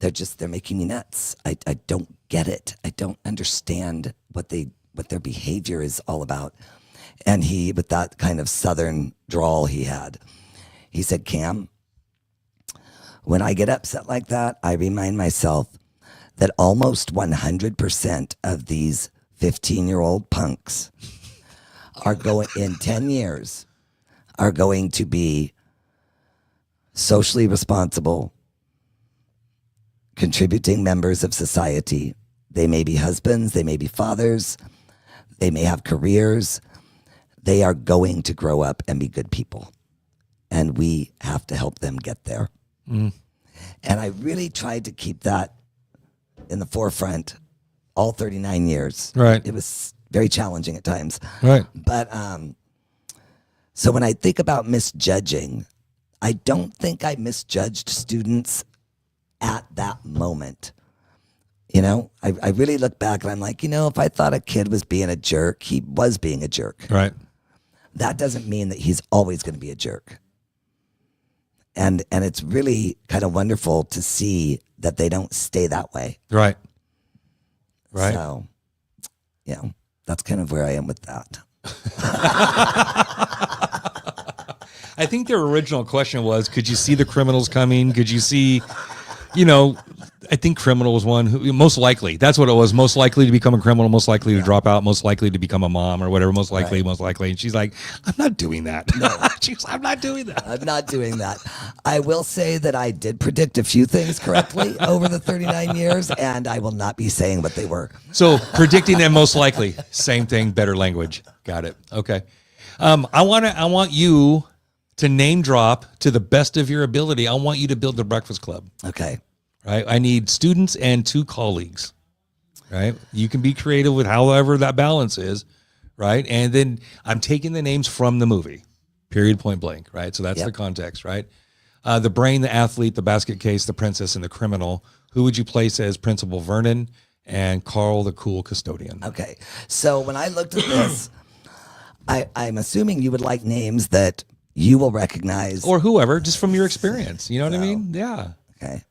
they're making me nuts. I don't get it. I don't understand what their behavior is all about. And he, with that kind of Southern drawl he had, he said, Cam, when I get upset like that, I remind myself that almost 100% of these 15-year-old punks are going, in 10 years, are going to be socially responsible, contributing members of society. They may be husbands, they may be fathers, they may have careers. They are going to grow up and be good people. And we have to help them get there. And I really tried to keep that in the forefront all 39 years. Right. It was very challenging at times. Right. But so when I think about misjudging, I don't think I misjudged students at that moment. You know, I really look back and I'm like, you know, if I thought a kid was being a jerk, he was being a jerk. Right. That doesn't mean that he's always going to be a jerk. And it's really kind of wonderful to see that they don't stay that way. Right. Right. So, you know, that's kind of where I am with that. I think their original question was, could you see the criminals coming? Could you see, you know, I think criminal was one who most likely, that's what it was, most likely to become a criminal, most likely to drop out, most likely to become a mom or whatever, most likely. And she's like, I'm not doing that. No. She's like, I'm not doing that. I'm not doing that. I will say that I did predict a few things correctly over the 39 years, and I will not be saying what they were. So predicting and most likely, same thing, better language. Got it. Okay. I want you to name drop to the best of your ability. I want you to build the Breakfast Club. Okay. Right. I need students and 2 colleagues. Right. You can be creative with however that balance is. Right. And then I'm taking the names from the movie, period, point blank. Right. So that's the context. Right. The brain, the athlete, the basket case, the princess, and the criminal. Who would you place as Principal Vernon and Carl, the cool custodian? Okay. So when I looked at this, I'm assuming you would like names that you will recognize. Or whoever, just from your experience. You know what I mean? Yeah. Okay.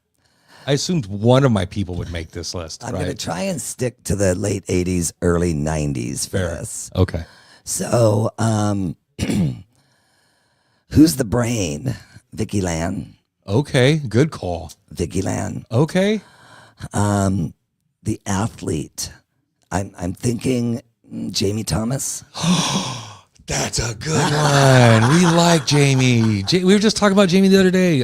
I assumed one of my people would make this list. I'm right? going to try and stick to the late 80s, early 90s for Fair. this. Okay. So, who's the brain? Vicky Lan. Okay. Good call. Vicky Lan. Okay. The athlete. I'm thinking Jamie Thomas. That's a good one. We like Jamie. We were just talking about Jamie the other day.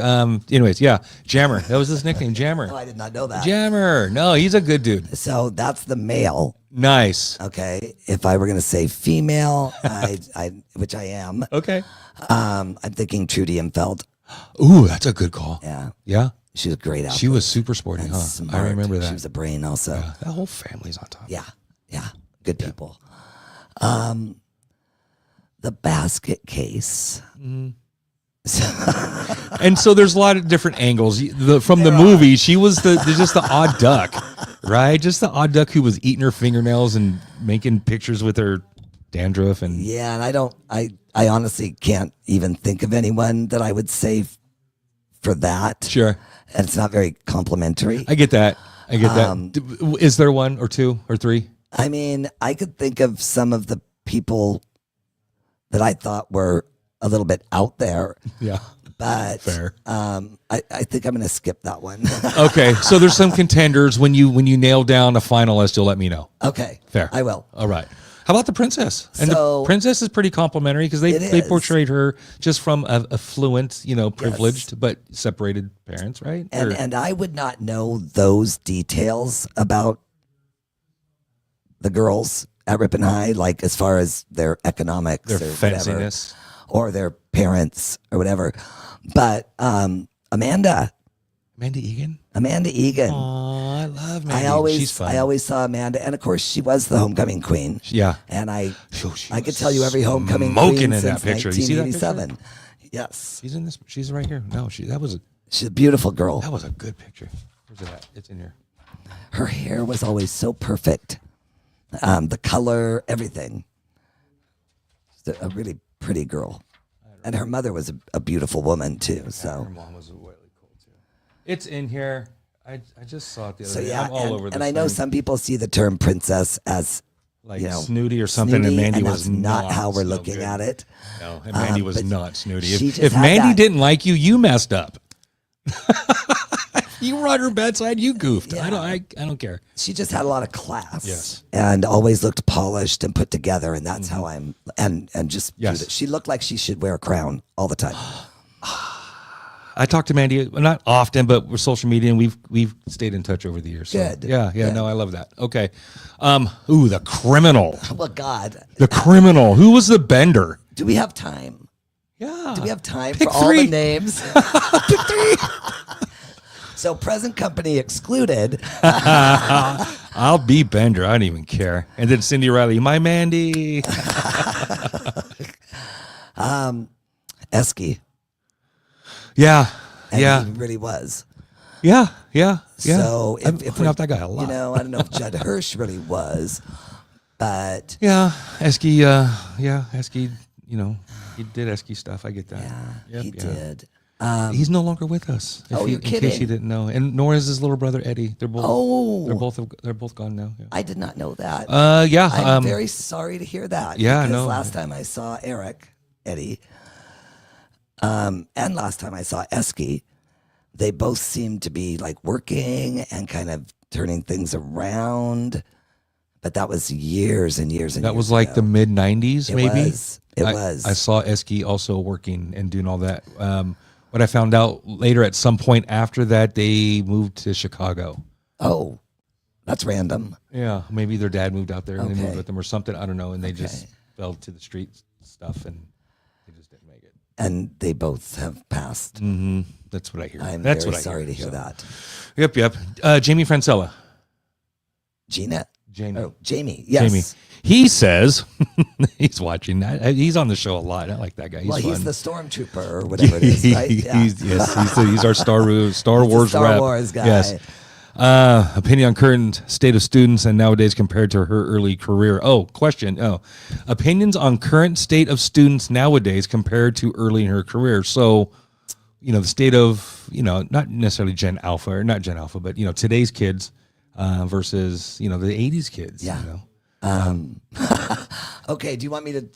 Anyways, yeah, Jammer. That was his nickname, Jammer. Oh, I did not know that. Jammer. No, he's a good dude. So that's the male. Nice. Okay. If I were going to say female, which I am. Okay. I'm thinking Trudy Imfeld. Ooh, that's a good call. Yeah. Yeah. She was a great athlete. She was super sporty, And huh? smart. I remember that. She was a brain also. Yeah, that whole family's on top. Yeah. Good people. The basket case. And so there's a lot of different angles. From the movie, she was just the odd duck, right? Just the odd duck who was eating her fingernails and making pictures with her dandruff. And Yeah, and I honestly can't even think of anyone that I would say for that. Sure. And it's not very complimentary. I get that. Is there 1 or 2 or 3? I mean, I could think of some of the people that I thought were a little bit out there. Yeah. But Fair. I think I'm going to skip that one. Okay. So there's some contenders. When you nail down a finalist, you'll let me know. Okay. Fair. I will. All right. How about the princess? And So- the princess is pretty complimentary because they is. portrayed her just from affluent, privileged, but separated parents, right? And I would not know those details about the girls at Ripon High, like as far as their economics their or whatever, fanciness. or their parents or whatever. But Amanda Egan. Aw, I love Mandy. She's fun. I always saw Amanda, and of course she was the homecoming queen. Yeah. And I She could tell you every homecoming smoking queen in since that picture. You see that picture? 1987. Yes, She's in this. She's right here. No, she's a beautiful girl. that was a good picture. Where's it at? It's in here. Her hair was always so perfect. The color, everything. Just a really pretty girl. I And her mother was a beautiful woman too. So Her mom was really cool too. It's in here. I just saw it the other so day. yeah, I'm all over this and I know thing. some people see the term princess as Like you know, snooty or something, snooty, and Mandy and was that's not how we're no looking good. at it. No, and Mandy was but not snooty. she If, just if had Mandy that- didn't like you, you messed up. You were on her bedside, you goofed. Yeah. I don't care. She just had a lot of class, Yes. and always looked polished and put together, and that's how I'm. And just Yes. she looked like she should wear a crown all the time. I talk to Mandy not often, but we're social media, and we've stayed in touch over the years. So, Good. Yeah. Good. No, I love that. Okay. Ooh, the criminal. Well, God, The criminal. Who was the bender? do we have time? Yeah. Do we have time Pick for all three. the names? So present company excluded. I'll be Bender. I don't even care. And then Cindy Riley, my Mandy. Esky. Yeah. And Yeah. he really was. Yeah. Yeah. Yeah. So I've if hung out that guy a lot. you know, I don't know if Judd Hirsch really was, but Yeah. Esky, Esky, he did Esky stuff. I get that. Yep, he yeah. did. He's no longer with us. You're In case kidding. you didn't know. And nor is his little brother Eddie. They're both they're both gone now. Yeah. I did not know that. Yeah. I'm very sorry to hear that. yeah, because no. last time I saw Eddie, and last time I saw Esky, they both seemed to be like working and kind of turning things around. But that was years and years and That years was like ago. the mid '90s, maybe. It was. I saw Esky also working and doing all that. But I found out later at some point after that they moved to Chicago. Oh, that's random. Yeah, maybe their dad moved out there and they moved Okay. with them or something. I don't know. And they just fell to the street stuff and they just didn't make it. And they both have passed. Mm-hmm. That's what I hear. I'm That's very what I sorry to hear hear that. Yep. Jamie Francella. Gina? Jamie. Oh, Jamie. Yes. Jamie. He says he's watching that. He's on the show a lot. I like that guy. He's Well, fun. he's the stormtrooper or whatever it is, right? Yeah. he's our Star Wars Star rep. Wars guy. Yes. Opinion on current state of students and nowadays compared to her early career. Question. Opinions on current state of students nowadays compared to early in her career. So, the state of, not necessarily Gen Alpha or not Gen Alpha, but, today's kids versus, the 80s kids. Yeah. Okay, do you want me to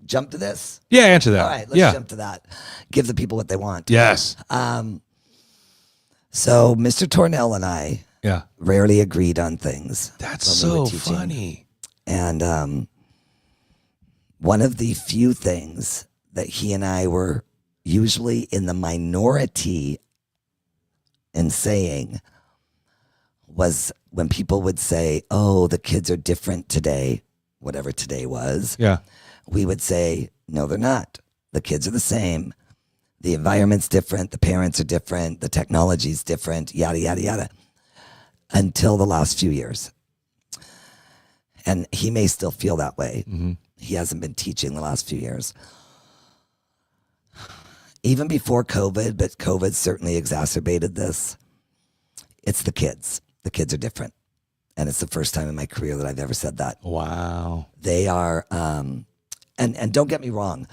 jump to this? Yeah, answer that. All right, let's jump to that. Give the people what they want. Yes. So Mr. Tornell and I Yeah. rarely agreed on things. That's when we were so teaching. funny. And one of the few things that he and I were usually in the minority in saying was when people would say, oh, the kids are different today, whatever today was. Yeah. We would say, no, they're not. The kids are the same. The environment's different. The parents are different. The technology's different, yada, yada, yada. Until the last few years. And he may still feel that way. Mm-hmm. He hasn't been teaching the last few years. Even before COVID, but COVID certainly exacerbated this. It's the kids. The kids are different. And it's the first time in my career that I've ever said that. Wow. They are, and don't get me wrong,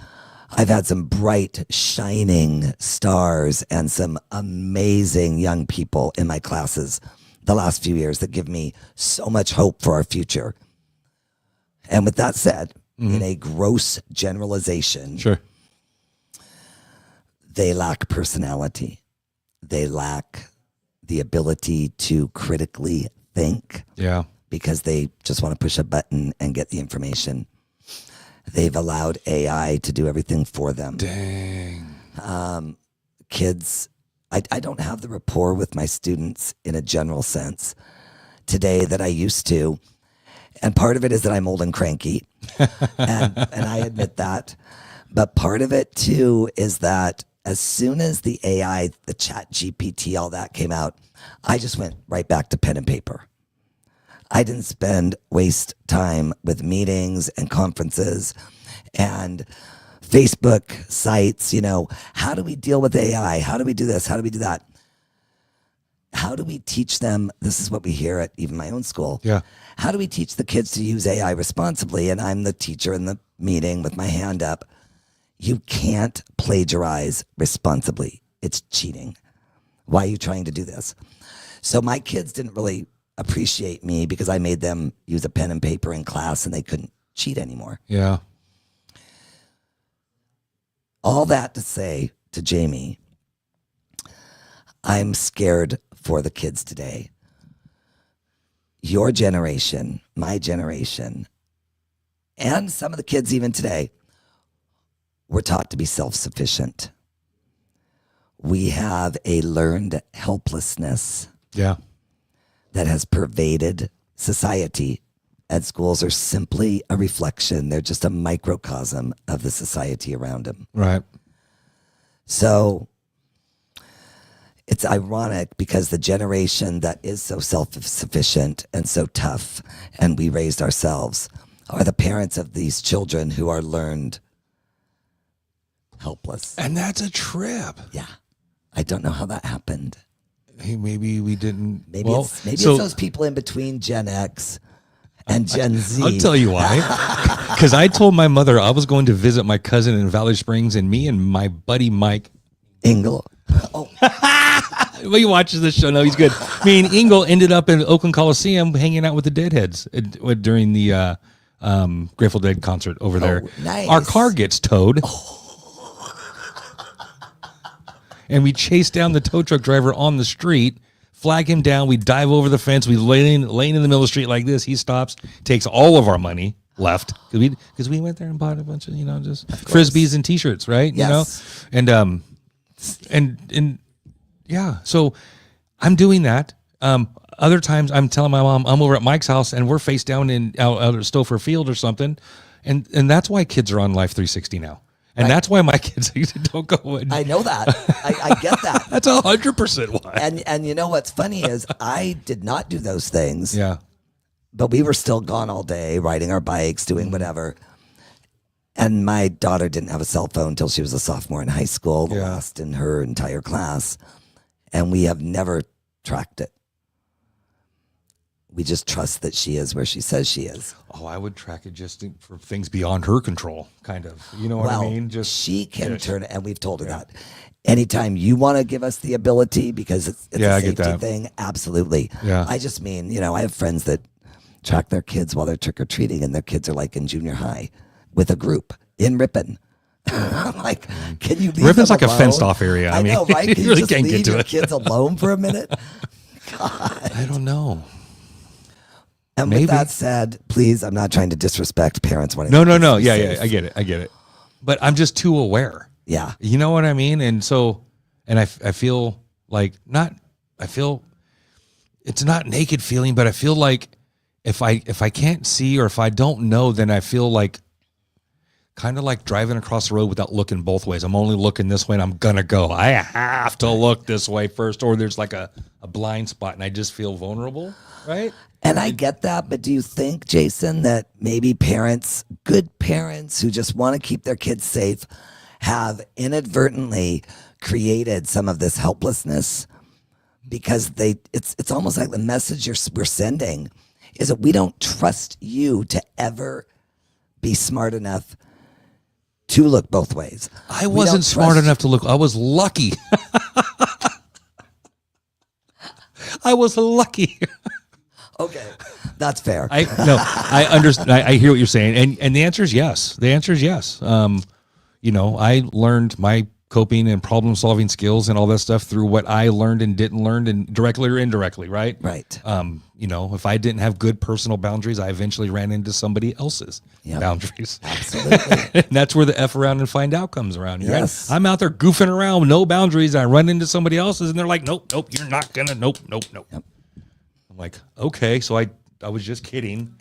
I've had some bright, shining stars and some amazing young people in my classes the last few years that give me so much hope for our future. And with that said, in a gross generalization, Sure. they lack personality. They lack the ability to critically think Yeah. because they just want to push a button and get the information. They've allowed AI to do everything for them. Dang. Kids, I don't have the rapport with my students in a general sense today that I used to. And part of it is that I'm old and cranky. and I admit that. But part of it too is that as soon as the AI, the chat GPT, all that came out, I just went right back to pen and paper. I didn't waste time with meetings and conferences and Facebook sites, how do we deal with AI? How do we do this? How do we do that? How do we teach them? This is what we hear at even my own school. Yeah. How do we teach the kids to use AI responsibly? And I'm the teacher in the meeting with my hand up. You can't plagiarize responsibly. It's cheating. Why are you trying to do this? So my kids didn't really appreciate me because I made them use a pen and paper in class and they couldn't cheat anymore. Yeah. All that to say to Jamie, I'm scared for the kids today. Your generation, my generation, and some of the kids even today, we're taught to be self-sufficient. We have a learned helplessness Yeah. that has pervaded society, and schools are simply a reflection. They're just a microcosm of the society around them. Right. So it's ironic because the generation that is so self-sufficient and so tough, and we raised ourselves, are the parents of these children who are learned helpless. And that's a trip. Yeah. I don't know how that happened. Hey, maybe we didn't. Maybe well, it's so those people in between Gen X and Gen Z. I'll tell you why. Because I told my mother I was going to visit my cousin in Valley Springs, and me and my buddy Mike. Ingle. Oh, Well, you watches this show. No, he's good. Me and Ingle ended up in Oakland Coliseum hanging out with the Deadheads during the Grateful Dead concert over there. nice. Our car gets towed. And we chase down the tow truck driver on the street, flag him down. We dive over the fence. We laying in the middle of the street like this. He stops, takes all of our money left because we went there and bought a bunch of just frisbees and T-shirts, right? Yes. And yeah. So I'm doing that. Other times I'm telling my mom I'm over at Mike's house and we're face down out at Stouffer Field or something, and that's why kids are on Life 360 now. And that's why my kids don't go in. I know that. I get that. That's 100% why. And you know what's funny is I did not do those things. Yeah. But we were still gone all day, riding our bikes, doing whatever. And my daughter didn't have a cell phone until she was a sophomore in high school, the last in her entire class. And we have never tracked it. We just trust that she is where she says she is. Oh, I would track it just for things beyond her control, kind of. You know what I mean? Just she can turn it, and we've told her that. Anytime you want to give us the ability, because it's a safety thing, absolutely. Yeah. I just mean, I have friends that track their kids while they're trick-or-treating, and their kids are like in junior high with a group in Ripon. I'm like, can you leave Rippon's them like a alone? fenced-off area. I mean, know, right? Can you really just can't leave get to your it. kids alone for a minute? God. I don't know. And Maybe. with that said, please, I'm not trying to disrespect parents wanting No. to be Yeah, safe. I get it. But I'm just too aware. Yeah. You know what I mean? And so, and I feel like it's not naked feeling, but I feel like if I can't see or if I don't know, then I feel like kind of like driving across the road without looking both ways. I'm only looking this way and I'm going to go. I have to look this way first, or there's like a blind spot and I just feel vulnerable, right? And I get that, but do you think, Jason, that maybe parents, good parents who just want to keep their kids safe, have inadvertently created some of this helplessness? Because it's almost like the message we're sending is that we don't trust you to ever be smart enough to look both ways. I wasn't smart enough to look. I was lucky. I was lucky. Okay, that's fair. I understand. I hear what you're saying, and the answer is yes. The answer is yes. I learned my coping and problem solving skills and all that stuff through what I learned and didn't learn, and directly or indirectly, right? Right. If I didn't have good personal boundaries, I eventually ran into somebody else's boundaries. Absolutely. And that's where the F around and find out comes around. Right? Yes. I'm out there goofing around with no boundaries. I run into somebody else's and they're like, nope, you're not gonna, nope. Yep. I'm like, okay, so I was just kidding.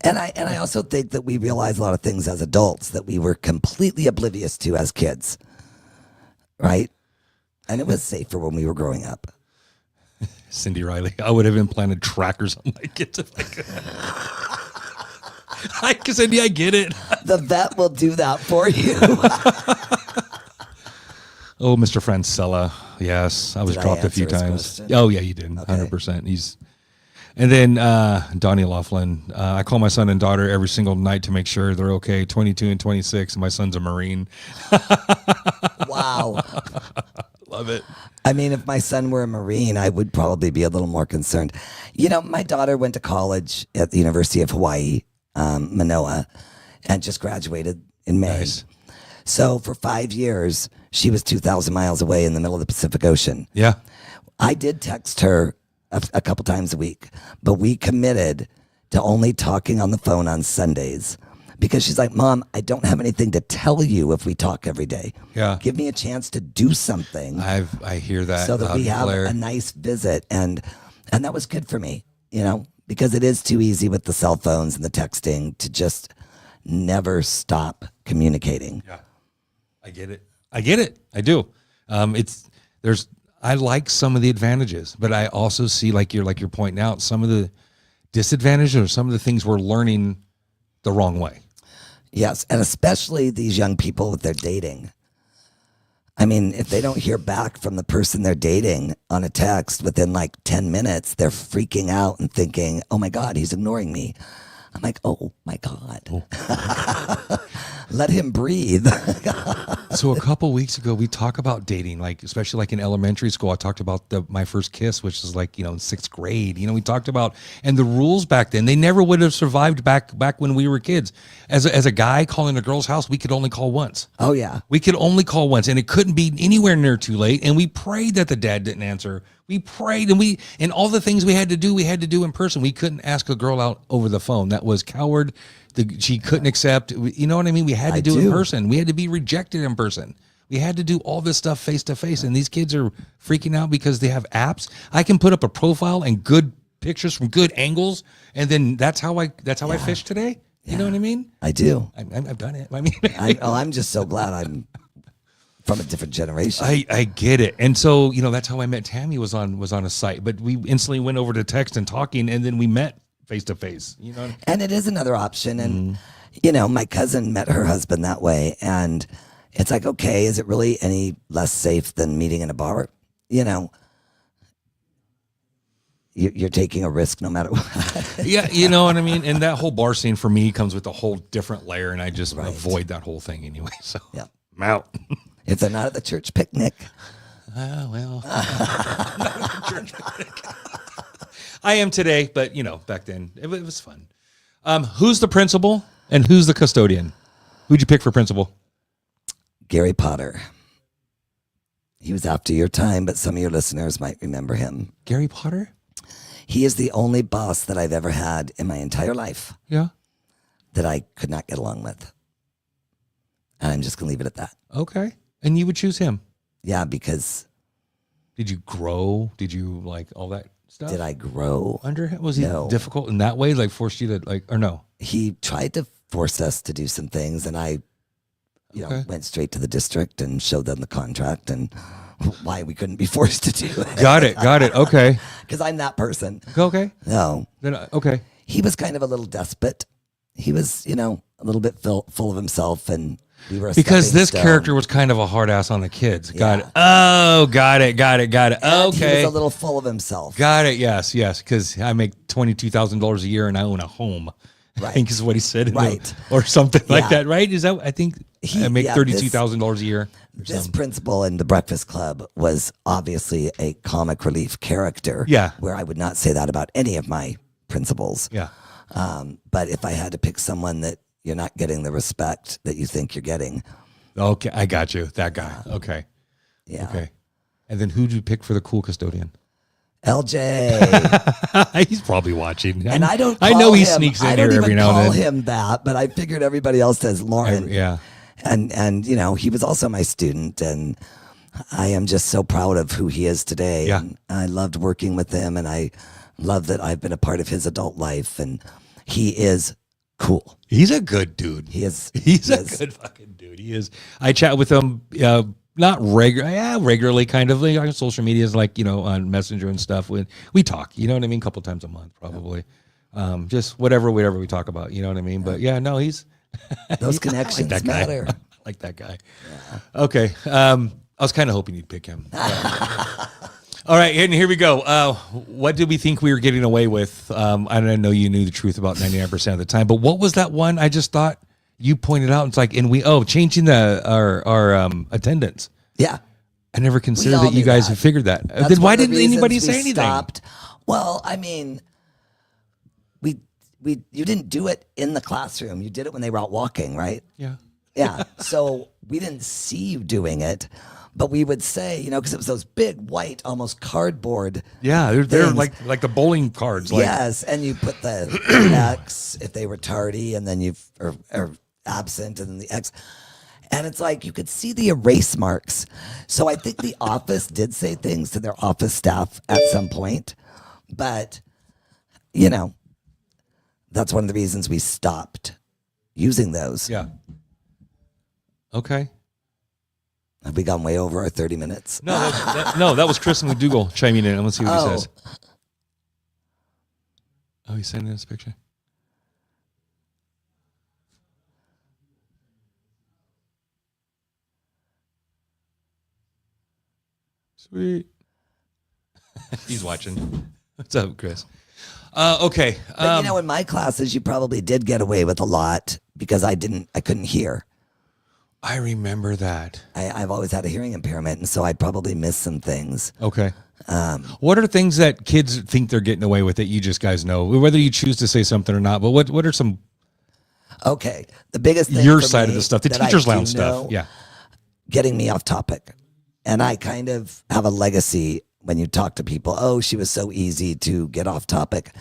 And I also think that we realize a lot of things as adults that we were completely oblivious to as kids. Right? And it was safer when we were growing up. Cindy Riley, I would have implanted trackers on my kids if I could. Cindy, I get it. The vet will do that for you. Oh, Mr. Francella. Yes, I was Did I dropped a few answer his times. question? Oh, yeah, you did. Okay. 100%. And then Donnie Laughlin. I call my son and daughter every single night to make sure they're okay. 22 and 26. And my son's a Marine. Wow. Love it. I mean, if my son were a Marine, I would probably be a little more concerned. You know, my daughter went to college at the University of Hawaii, Manoa, and just graduated in May. Nice. So for 5 years, she was 2,000 miles away in the middle of the Pacific Ocean. Yeah. I did text her a couple times a week, but we committed to only talking on the phone on Sundays because she's like, Mom, I don't have anything to tell you if we talk every day. Yeah. Give me a chance to do something. I hear that. So that loud we and have clear. a nice visit. And that was good for me, you know, because it is too easy with the cell phones and the texting to just never stop communicating. Yeah. I get it. I do. I like some of the advantages, but I also see like you're pointing out some of the disadvantages or some of the things we're learning the wrong way. Yes, and especially these young people with their dating. I mean, if they don't hear back from the person they're dating on a text within like 10 minutes, they're freaking out and thinking, oh my God, he's ignoring me. I'm like, oh my God. Let him breathe. So a couple weeks ago, we talked about dating, like especially like in elementary school. I talked about my first kiss, which is like, in 6th grade. We talked about, and the rules back then, they never would have survived back when we were kids. As a guy calling a girl's house, we could only call once. Oh yeah. We could only call once, and it couldn't be anywhere near too late. And we prayed that the dad didn't answer. We prayed, and all the things we had to do in person. We couldn't ask a girl out over the phone. That was coward. She couldn't accept. You know what I mean? We had to do it in person. We had to be rejected in person. We had to do all this stuff face to face. And these kids are freaking out because they have apps. I can put up a profile and good pictures from good angles, and then that's how I fish today. You know what I mean? I do. I've done it. I mean, I'm just so glad I'm from a different generation. I get it. And so, that's how I met Tammy was on a site, but we instantly went over to text and talking, and then we met face to face, And it is another option. And, my cousin met her husband that way. And it's like, okay, is it really any less safe than meeting in a bar? You're taking a risk no matter what. Yeah, you know what I mean? And that whole bar scene for me comes with a whole different layer, and I just avoid that whole thing anyway. So yeah. I'm out. If they're not at the church picnic. Well. Church picnic. I am today, but back then it was fun. Who's the principal and who's the custodian? Who'd you pick for principal? Gary Potter. He was after your time, but some of your listeners might remember him. Gary Potter? He is the only boss that I've ever had in my entire life. Yeah. That I could not get along with. And I'm just going to leave it at that. Okay. And you would choose him? Yeah, because... Did you grow? Did you like all that stuff? Did I grow? Under him? Was he No. difficult in that way? Like forced you to or no? He tried to force us to do some things, and I went straight to the district and showed them the contract and why we couldn't be forced to do it. Got it. Okay. Because I'm that person. Okay. No. Then okay. He was kind of a little despot. He was, a little bit full of himself, and we were because this stone. character was kind of a hard ass on the kids. Got Yeah. it. Oh, got it. And Okay. he was a little full of himself. Got it. Yes. Because I make $22,000 a year and I own a home. I Right. think is what he said. Right. Or something like Yeah. that. Right. Is that? I think I make $32,000 a year. This principal in the Breakfast Club was obviously a comic relief character. Yeah. Where I would not say that about any of my principals. Yeah. But if I had to pick someone that you're not getting the respect that you think you're getting. Okay. I got you. That guy. Okay. Yeah. Okay. And then who'd you pick for the cool custodian? LJ. He's probably watching. And I don't. I know call he him- sneaks in I don't here even every now call and then. him that, but I figured everybody else says Lauren. Yeah. And he was also my student, and I am just so proud of who he is today. Yeah. And I loved working with him, and I love that I've been a part of his adult life, and he is cool. He's a good dude. He is. He's a good fucking dude. He is. I chat with him, not regularly, kind of like on social media, like on Messenger and stuff. When we talk, you know what I mean, a couple times a month, probably. Just whatever we talk about, you know what I mean. But yeah, no, he's Those connections that matter. guy. I like that guy. Yeah. Okay, I was kind of hoping you'd pick him. All right, and here we go. What did we think we were getting away with? I don't know you knew the truth about 99% of the time, but what was that one I just thought you pointed out? It's like, changing our attendance. Yeah. I never considered all that you knew guys that. have figured that. That's Then why one of the didn't anybody reasons we say anything? Stopped. Well, I mean, you didn't do it in the classroom. You did it when they were out walking, right? Yeah. Yeah. So we didn't see you doing it, but we would say, because it was those big white, almost cardboard. Yeah, they're things. like the bowling cards. Like, Yes, and you put the X if they were tardy, and then or absent, and then the X. And it's like you could see the erase marks. So I think the office did say things to their office staff at some point, but that's one of the reasons we stopped using those. Yeah. Okay. Have we gone way over our 30 minutes? No, that was Tristan McDougal chiming in. Let's see what he says. Oh, he's sending us a picture. Sweet. He's watching. What's up, Chris? Okay. But in my classes, you probably did get away with a lot because I couldn't hear. I remember that. I've always had a hearing impairment, and so I probably missed some things. Okay. What are things that kids think they're getting away with that you just guys know, whether you choose to say something or not? But what are some Okay, the biggest thing your for side me of the stuff, the that I teachers do lounge stuff? know, Yeah. getting me off topic, and I kind of have a legacy when you talk to people. Oh, she was so easy to get off topic,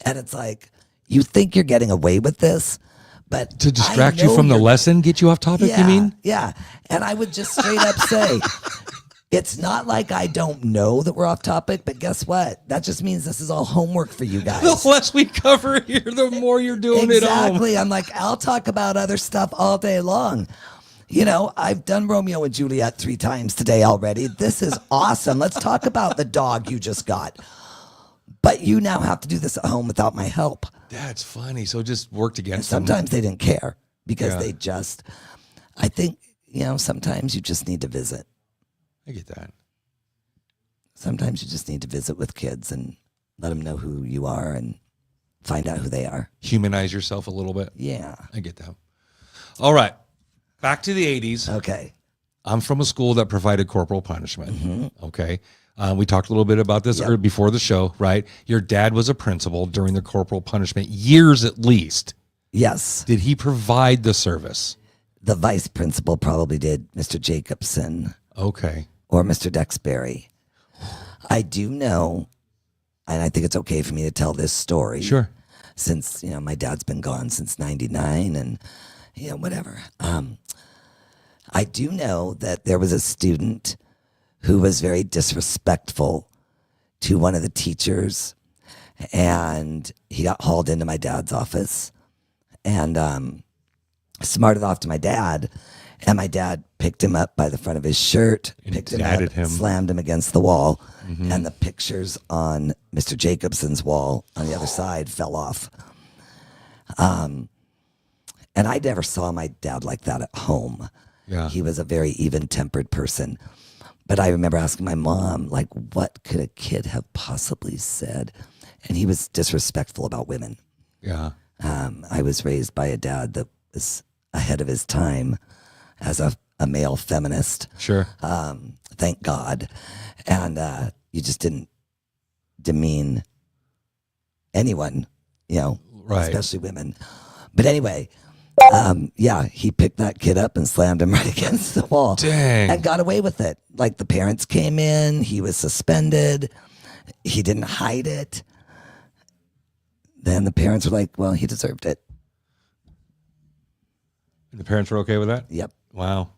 and it's like you think you're getting away with this, but To distract I you know from the you're- lesson, get you off topic, Yeah, you mean? yeah, and I would just straight up say. It's not like I don't know that we're off topic, but guess what? That just means this is all homework for you guys. The less we cover here, the more you're doing it home. Exactly. I'm like, I'll talk about other stuff all day long. I've done Romeo and Juliet 3 times today already. This is awesome. Let's talk about the dog you just got. But you now have to do this at home without my help. That's funny. So just worked And against them. sometimes they didn't care because Yeah. I think, sometimes you just need to visit. I get that. Sometimes you just need to visit with kids and let them know who you are and find out who they are. Humanize yourself a little bit. Yeah. I get that. All right. Back to the 80s. Okay. I'm from a school that provided corporal punishment. Okay. We talked a little bit about this before the show, right? Your dad was a principal during the corporal punishment, years at least. Yes. Did he provide the service? The vice principal probably did, Mr. Jacobson Okay. or Mr. Dexberry. I do know, and I think it's okay for me to tell this story. Sure. Since, my dad's been gone since 99 and, whatever. I do know that there was a student who was very disrespectful to one of the teachers, and he got hauled into my dad's office and smarted off to my dad, and my dad picked him up by the front of his shirt, picked him up, slammed him against the wall, and the pictures on Mr. Jacobson's wall on the other side fell off. And I never saw my dad like that at home. Yeah. He was a very even-tempered person. But I remember asking my mom, like, what could a kid have possibly said? And he was disrespectful about women. Yeah. I was raised by a dad that was ahead of his time as a male feminist. Sure. Thank God. And you just didn't demean anyone, Right. especially women. But anyway, he picked that kid up and slammed him right against the wall. Dang. And got away with it. Like the parents came in, he was suspended, he didn't hide it. Then the parents were like, well, he deserved it. The parents were okay with that? Yep. Wow.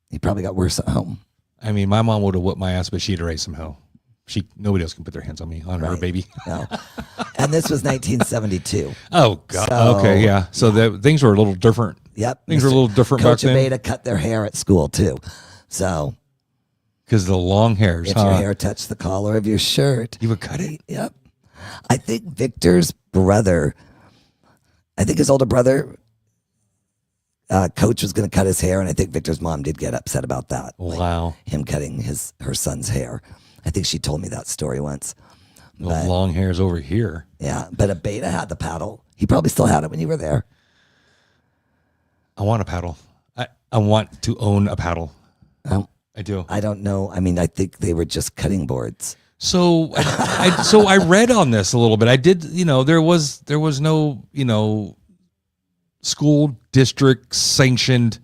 He probably got worse at home. I mean, my mom would have whooped my ass, but she'd erase somehow. Nobody else can put their hands on me, on her Right. baby. No. And this was 1972. Oh God. So- Okay. Yeah. So things were a little different. Yep. Things were a little different Coach back then. Abeda cut their hair at school too. So Because the long hairs, if your hair touched the collar of your shirt, you would cut it. Yep. I think Victor's brother, his older brother, Coach was going to cut his hair, and I think Victor's mom did get upset about that. Like Wow. him cutting her son's hair. I think she told me that story once. The But, long hairs over here. yeah, but a beta had the paddle. He probably still had it when you were there. I want a paddle. I want to own a paddle. I do. I don't know. I mean, I think they were just cutting boards. So I read on this a little bit. I did, there was no, school district sanctioned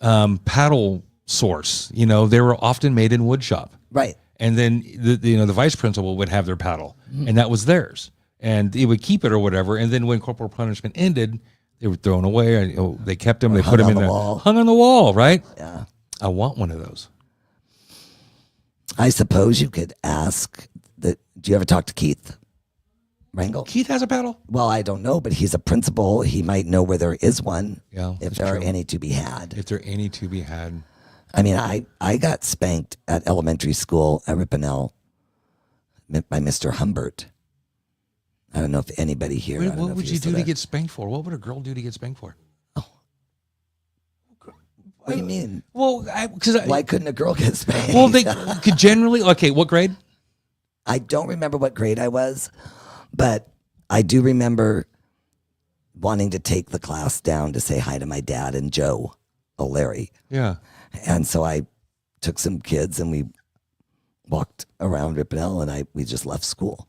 paddle source. They were often made in wood shop. Right. And then the vice principal would have their paddle, and that was theirs, and they would keep it or whatever. And then when corporal punishment ended, they were thrown away. And, they kept them. They put them in the wall. Hung on the wall, right? Yeah. I want one of those. I suppose you could ask that. Do you ever talk to Keith Rangel? Keith has a paddle? Well, I don't know, but he's a principal. He might know where there is one. Yeah, if there are any to be had. If there are any to be had. I mean, I got spanked at elementary school at Ripponell by Mr. Humbert. I don't know if anybody here. Wait, what would you do to get spanked for? What would a girl do to get spanked for? What do you mean? Well, why couldn't a girl get spanked? Well, they could generally. Okay, what grade? I don't remember what grade I was, but I do remember wanting to take the class down to say hi to my dad and Joe O'Leary. Yeah. And so I took some kids and we walked around Ripponell and we just left school.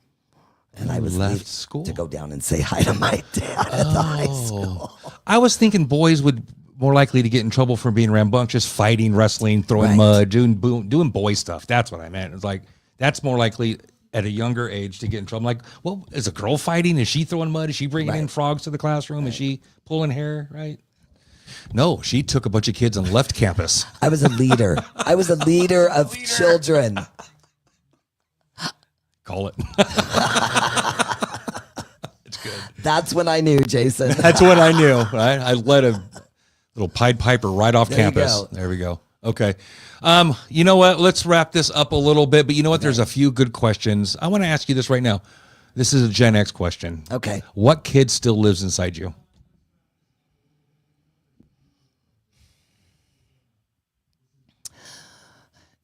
And I was left school to go down and say hi to my dad at the high school. I was thinking boys would more likely to get in trouble for being rambunctious, fighting, wrestling, throwing Right. mud, doing boy stuff. That's what I meant. It's like that's more likely at a younger age to get in trouble. Like, well, is a girl fighting? Is she throwing mud? Is she bringing in frogs to the classroom? Is she pulling hair? Right? No, she took a bunch of kids and left campus. I was a leader. I was a leader of children. Call it. It's good. That's when I knew, Jason. That's what I knew. Right? I led a little Pied Piper right off There you campus. go. There we go. Okay. You know what? Let's wrap this up a little bit. But you know what? There's a few good questions. I want to ask you this right now. This is a Gen X question. Okay. What kid still lives inside you?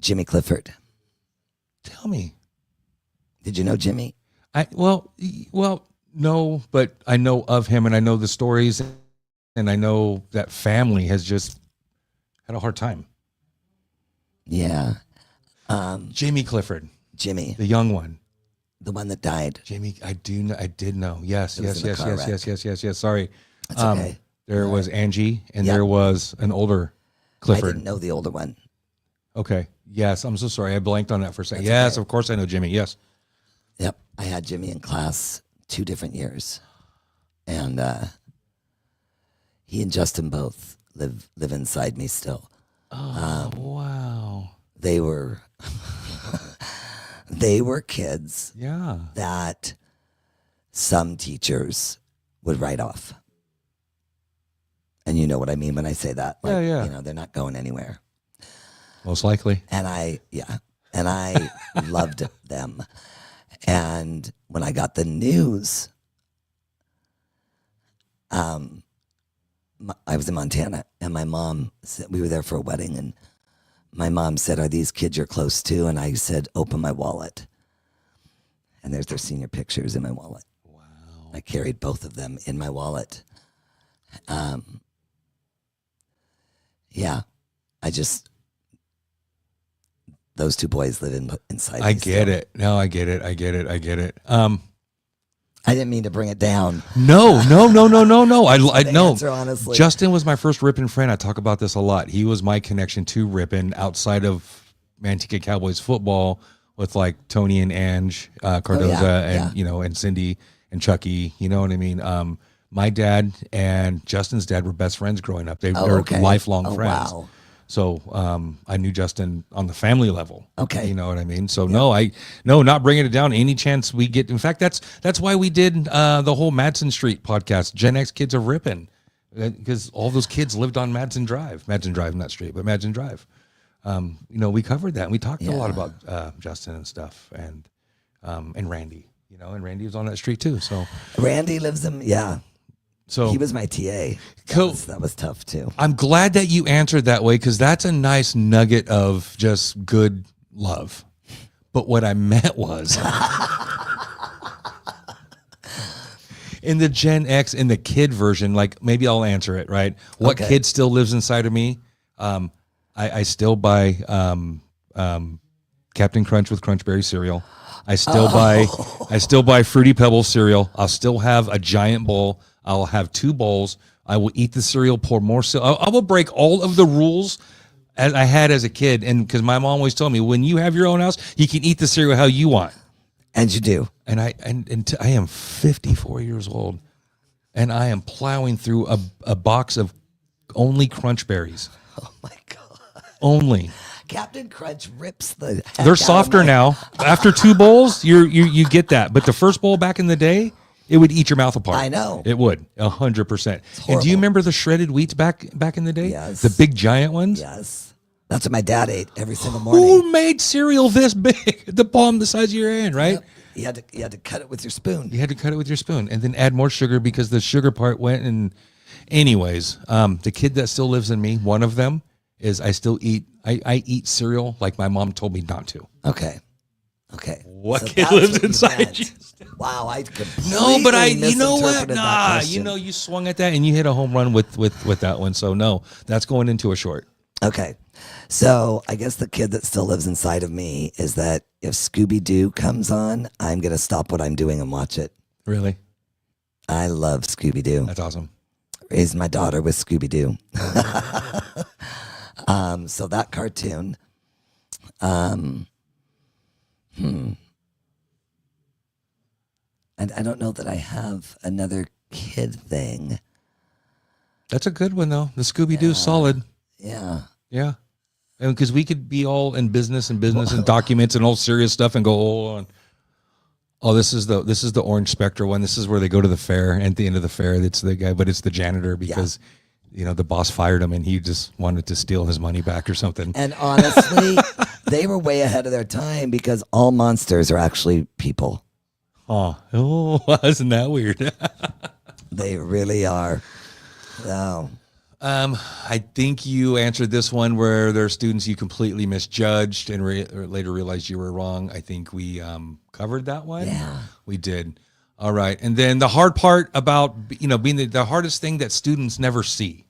Jimmy Clifford. Tell me. Did you know Jimmy? Well, no, but I know of him and I know the stories, and I know that family has just had a hard time. Yeah. Jamie Clifford, Jimmy, the young one. the one that died. Jamie, I did know. Yes. It was in a car wreck. Sorry. That's okay. There was Angie, and Yeah. there was an older I Clifford. didn't know the older one. Okay. Yes, I'm so sorry. I blanked on that for a second. That's Yes, okay. of course I know Jimmy. Yes. Yep. I had Jimmy in class 2 different years. And he and Justin both live inside me still. Oh, wow. They were they were kids Yeah. that some teachers would write off. And you know what I mean when I say that. Like, Yeah. You know, they're not going anywhere. Most likely. And I loved them. And when I got the news, I was in Montana, and my mom said, we were there for a wedding, and my mom said, "Are these kids you're close to?" And I said, "Open my wallet." And there's their senior pictures in my wallet. Wow. I carried both of them in my wallet. Yeah, those 2 boys live inside me I get still. it. No, I get it. I didn't mean to bring it down. No. I The know. answer, honestly. Justin was my first Ripon friend. I talk about this a lot. He was my connection to Ripon outside of Manteca Cowboys football with like Tony and Ange, Cardoza, and and Cindy and Chucky. You know what I mean? My dad and Justin's dad were best friends growing up. They were okay. lifelong friends. Wow. So I knew Justin on the family level. Okay. You know what I mean? So not bringing it down any chance we get. In fact, that's why we did the whole Madsen Street podcast, Gen X Kids of Ripon, because all those kids lived on Madsen Drive, not Street, but Madsen Drive. We covered that, and we talked a lot about Justin and stuff, and Randy, and Randy was on that street too. So Randy lives in, so he was my TA. Cool. That was tough too. I'm glad that you answered that way, because that's a nice nugget of just good love. But what I meant was in the Gen X, in the kid version, like maybe I'll answer it, right? What kid still lives inside of me? I still buy Captain Crunch with Crunchberry cereal. I still buy Fruity Pebbles cereal. I'll still have a giant bowl. I'll have 2 bowls. I will eat the cereal, pour more cereal. I will break all of the rules as I had as a kid. And because my mom always told me, when you have your own house, you can eat the cereal how you want. And you do. And I am 54 years old, and I am plowing through a box of only Crunch Berries. Oh my God. Only. Captain Crunch rips the heck They're out of softer my- now. After 2 bowls, you get that. But the first bowl back in the day, it would eat your mouth apart. I know. It would, 100%. And do horrible. you remember the shredded wheats back in the day? Yes. The big giant ones? Yes. That's what my dad ate every single morning. Who made cereal this big? The palm the size of your hand, right? Yep. You had to cut it with your spoon. You had to cut it with your spoon and then add more sugar because the sugar part went. And anyways, the kid that still lives in me, one of them is I eat cereal like my mom told me not to. Okay. What So kid that's lives what you inside meant. you? Wow, I completely No, but you know what? misinterpreted that Nah, question. you swung at that and you hit a home run with that one. So no, that's going into a short. Okay. So I guess the kid that still lives inside of me is that if Scooby-Doo comes on, I'm going to stop what I'm doing and watch it. Really? I love Scooby-Doo. That's awesome. Raised my daughter with Scooby-Doo. So that cartoon. And I don't know that I have another kid thing. That's a good one though. The Scooby-Doo's solid. Yeah. Yeah. And because we could be all in business and documents and all serious stuff and go, this is the Orange Spectre one. This is where they go to the fair, and at the end of the fair, it's the guy, but it's the janitor because the boss fired him and he just wanted to steal his money back or something. And honestly, they were way ahead of their time because all monsters are actually people. Oh, isn't that weird? They really are. Oh. I think you answered this one where there are students you completely misjudged and later realized you were wrong. I think we covered that one. Yeah. We did. All right. And then the hard part about, being the hardest thing that students never see.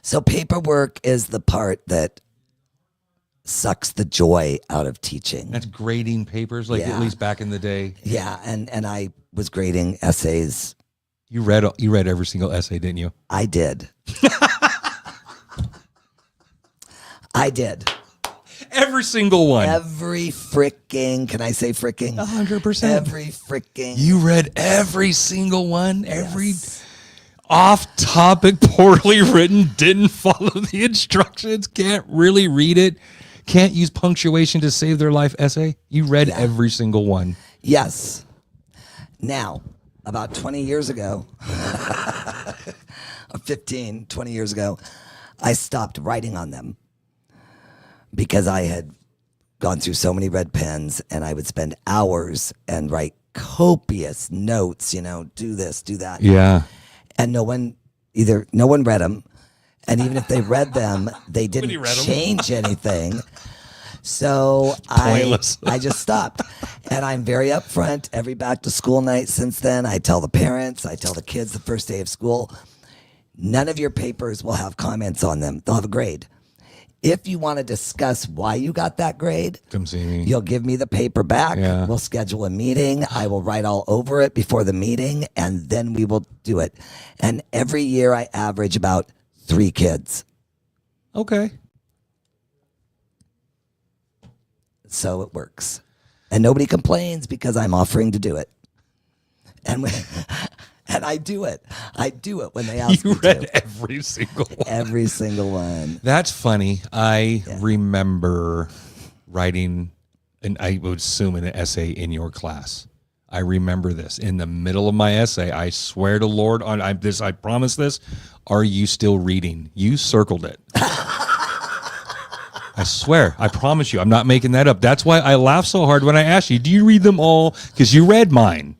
So paperwork is the part that sucks the joy out of teaching. That's grading papers, at least back in the day. Yeah, and I was grading essays. You read every single essay, didn't you? I did. I did. Every single one. Every freaking, can I say freaking? 100%. Every freaking. You read every single one, every off-topic, poorly written, didn't follow the instructions, can't really read it, can't use punctuation to save their life essay. You read every single one. Yes. Now, about 20 years ago, or 15, 20 years ago, I stopped writing on them because I had gone through so many red pens and I would spend hours and write copious notes, do this, do that. Yeah. And no one read them. And even if they read them, they didn't read 'em. change anything. So I just stopped. And I'm very upfront every back to school night since then. I tell the parents, I tell the kids the first day of school, none of your papers will have comments on them. They'll have a grade. If you want to discuss why you got that grade, Come see me. you'll give me the paper back. Yeah. We'll schedule a meeting. I will write all over it before the meeting, and then we will do it. And every year I average about 3 kids. Okay. So it works. And nobody complains because I'm offering to do it. And and I do it. I do it when they ask me You read to. every single one. Every single one. That's funny. I remember writing, and I would assume an essay in your class. I remember this in the middle of my essay. I swear to Lord on this. I promise this. Are you still reading? You circled it. I swear. I promise you. I'm not making that up. That's why I laughed so hard when I asked you, do you read them all? Because you read mine.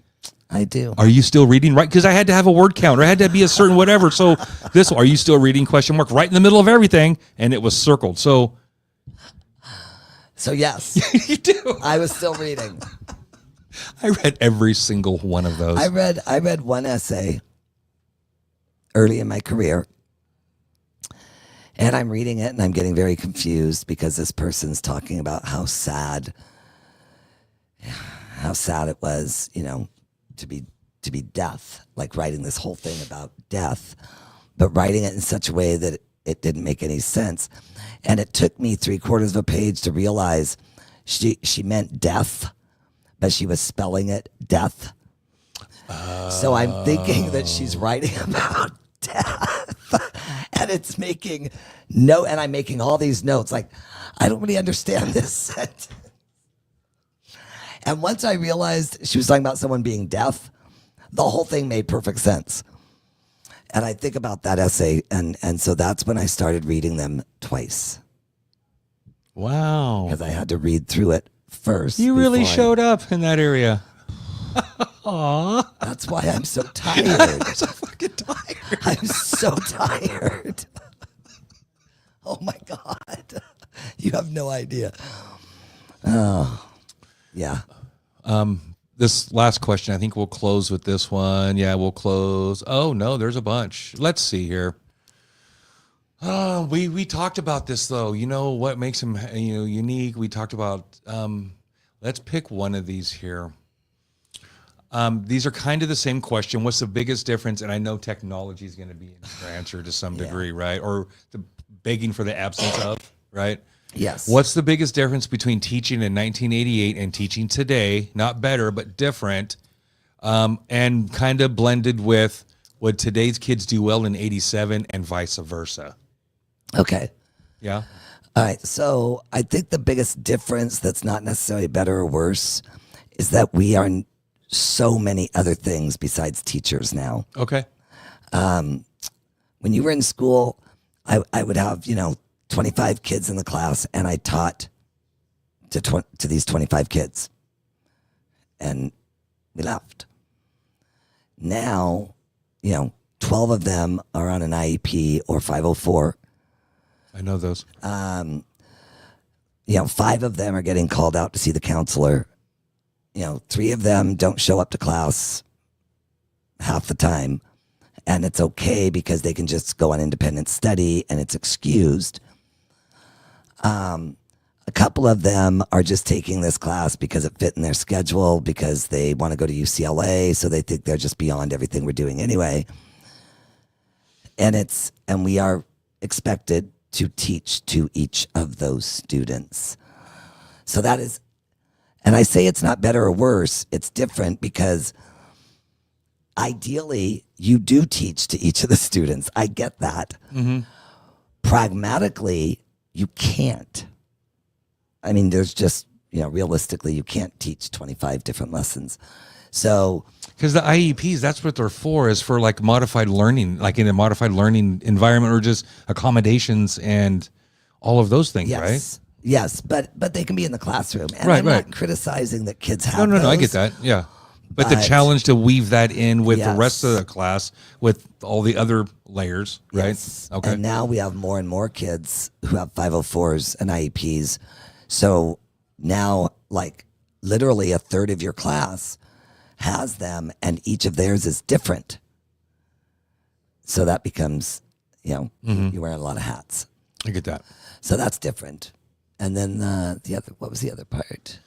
I do. Are you still reading? Right? Because I had to have a word count or I had to be a certain whatever. So this, are you still reading? Question mark right in the middle of everything. And it was circled. So So yes, You do. I was still reading. I read every single one of those. I read one essay early in my career, and I'm reading it and I'm getting very confused because this person's talking about how sad it was, to be death, like writing this whole thing about death, but writing it in such a way that it didn't make any sense. And it took me 3/4 of a page to realize she meant death, but she was spelling it death. So I'm thinking that she's writing about death, and it's making and I'm making all these notes. Like, I don't really understand this sentence. And once I realized she was talking about someone being deaf, the whole thing made perfect sense. And I think about that essay, and so that's when I started reading them twice, Wow. because I had to read through it first. You really before showed up in that area. Aw. That's why I'm so tired. I'm so fucking tired. I'm so tired. Oh my God. You have no idea. Oh, yeah. This last question, I think we'll close with this one. Yeah, we'll close. Oh, no, there's a bunch. Let's see here. We talked about this, though. You know what makes him unique? We talked about, let's pick one of these here. These are kind of the same question. What's the biggest difference? And I know technology is going to be in your answer to some degree, right? Or the begging for the absence of, right? Yes. What's the biggest difference between teaching in 1988 and teaching today? Not better, but different, and kind of blended with would today's kids do well in 87 and vice versa? Okay. Yeah. All right. So I think the biggest difference, that's not necessarily better or worse, is that we are so many other things besides teachers now. Okay. When you were in school, I would have, 25 kids in the class, and I taught to these 25 kids, and we left. Now, 12 of them are on an IEP or 504. I know those. 5 of them are getting called out to see the counselor. 3 of them don't show up to class half the time, and it's okay because they can just go on independent study and it's excused. A couple of them are just taking this class because it fit in their schedule, because they want to go to UCLA, so they think they're just beyond everything we're doing anyway. And we are expected to teach to each of those students. So that is, and I say it's not better or worse, it's different because ideally you do teach to each of the students. I get that. Mm-hmm. Pragmatically, you can't. I mean, there's just, realistically, you can't teach 25 different lessons. So, because the IEPs, that's what they're for, is for like modified learning, like in a modified learning environment, or just accommodations and all of those things, right? Yes, but they can be in the classroom. And Right, I'm right. not criticizing that kids have No, I get those. that. Yeah. But the challenge to weave that in with the rest of the class, with all the other layers, right? Yes. Okay. And now we have more and more kids who have 504s and IEPs. So now, like, literally a third of your class has them, and each of theirs is different. So that becomes, you're wearing a lot of hats. I get that. So that's different. And then what was the other part?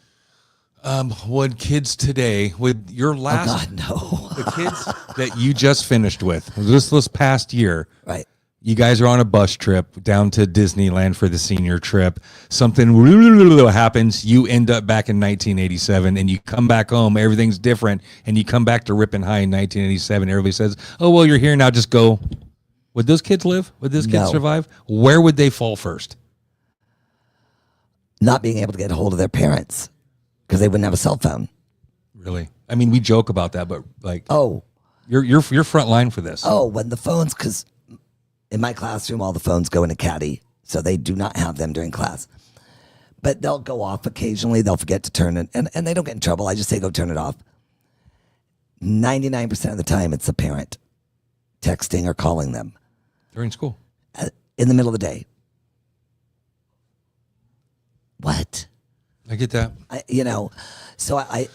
Would kids today, would your last, Oh God, no. the kids that you just finished with, this past year, Right. you guys are on a bus trip down to Disneyland for the senior trip. Something happens. You end up back in 1987, and you come back home. Everything's different, and you come back to Ripon High in 1987. Everybody says, "Oh well, you're here now. Just go." Would those kids live? Would those kids No. survive? Where would they fall first? Not being able to get a hold of their parents because they wouldn't have a cell phone. Really? I mean, we joke about that, but like, Oh, you're front line for this. when the phones, because in my classroom, all the phones go in a caddy, so they do not have them during class. But they'll go off occasionally. They'll forget to turn it, and they don't get in trouble. I just say, go turn it off. 99% of the time, it's the parent texting or calling them During school. in the middle of the day. What? I get that.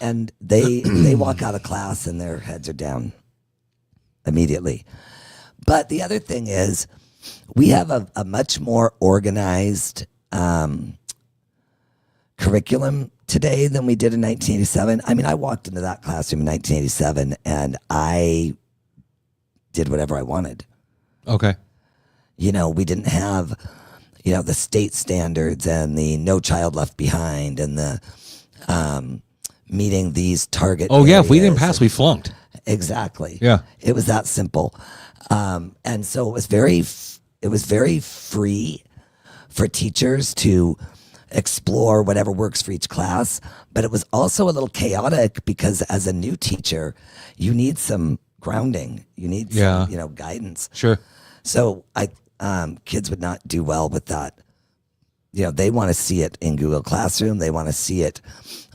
And they walk out of class and their heads are down immediately. But the other thing is, we have a much more organized curriculum today than we did in 1987. I mean, I walked into that classroom in 1987 and I did whatever I wanted. Okay. We didn't have, the state standards and the No Child Left Behind and the meeting these target. Oh yeah, if we didn't areas. pass, we flunked. Exactly. Yeah. It was that simple. And so it was very free for teachers to explore whatever works for each class. But it was also a little chaotic because as a new teacher, you need some grounding. You need some, guidance. Sure. So kids would not do well with that. They want to see it in Google Classroom. They want to see it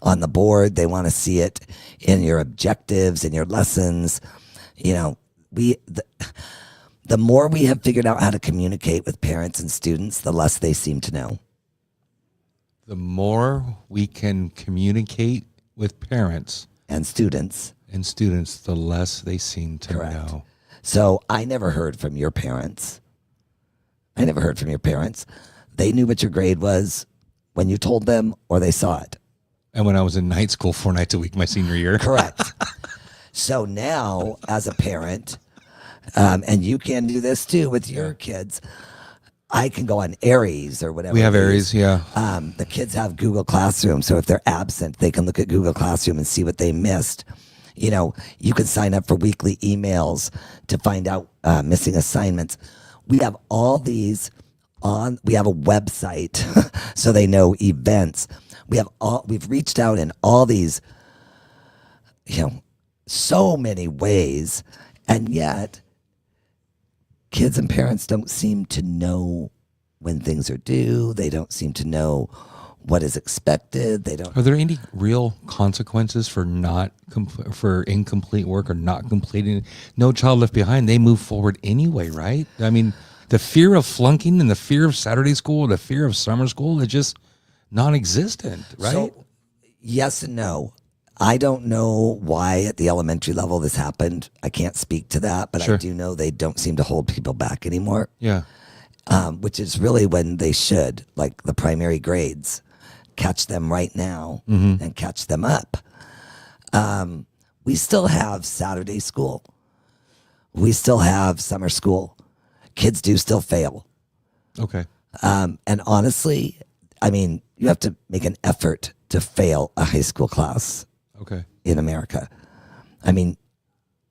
on the board. They want to see it in your objectives, in your lessons. The more we have figured out how to communicate with parents and students, the less they seem to know. The more we can communicate with parents and students, the less they seem to Correct. know. So I never heard from your parents. They knew what your grade was when you told them, or they saw it. And when I was in night school 4 nights a week my senior year. Correct. So now, as a parent, and you can do this too with your kids, I can go on Aries or whatever. We have it is. Aries, yeah. The kids have Google Classroom, so if they're absent, they can look at Google Classroom and see what they missed. You can sign up for weekly emails to find out missing assignments. We have all these on. We have a website, so they know events. We've reached out in all these, so many ways, and yet kids and parents don't seem to know when things are due. They don't seem to know what is expected. They don't. Are there any real consequences for for incomplete work or not completing it? No Child Left Behind. They move forward anyway, right? I mean, the fear of flunking and the fear of Saturday school, the fear of summer school, is just non-existent, right? So, yes and no. I don't know why at the elementary level this happened. I can't speak to that, but Sure. I do know they don't seem to hold people back anymore. Yeah. Which is really when they should, like the primary grades, catch them right now and catch them up. We still have Saturday school. We still have summer school. Kids do still fail. Okay. And honestly, I mean, you have to make an effort to fail a high school class Okay. in America. I mean,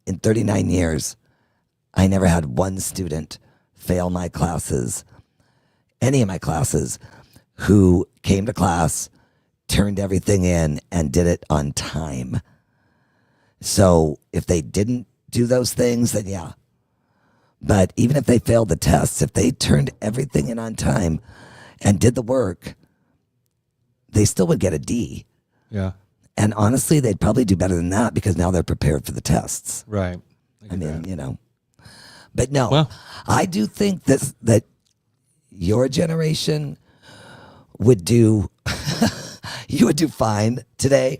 in 39 years, I never had one student fail my classes, any of my classes, who came to class, turned everything in, and did it on time. So if they didn't do those things, then yeah. But even if they failed the tests, if they turned everything in on time and did the work, they still would get a D. Yeah. And honestly, they'd probably do better than that because now they're prepared for the tests. Right. I mean, But no, Well- I do think that your generation would do, you would do fine today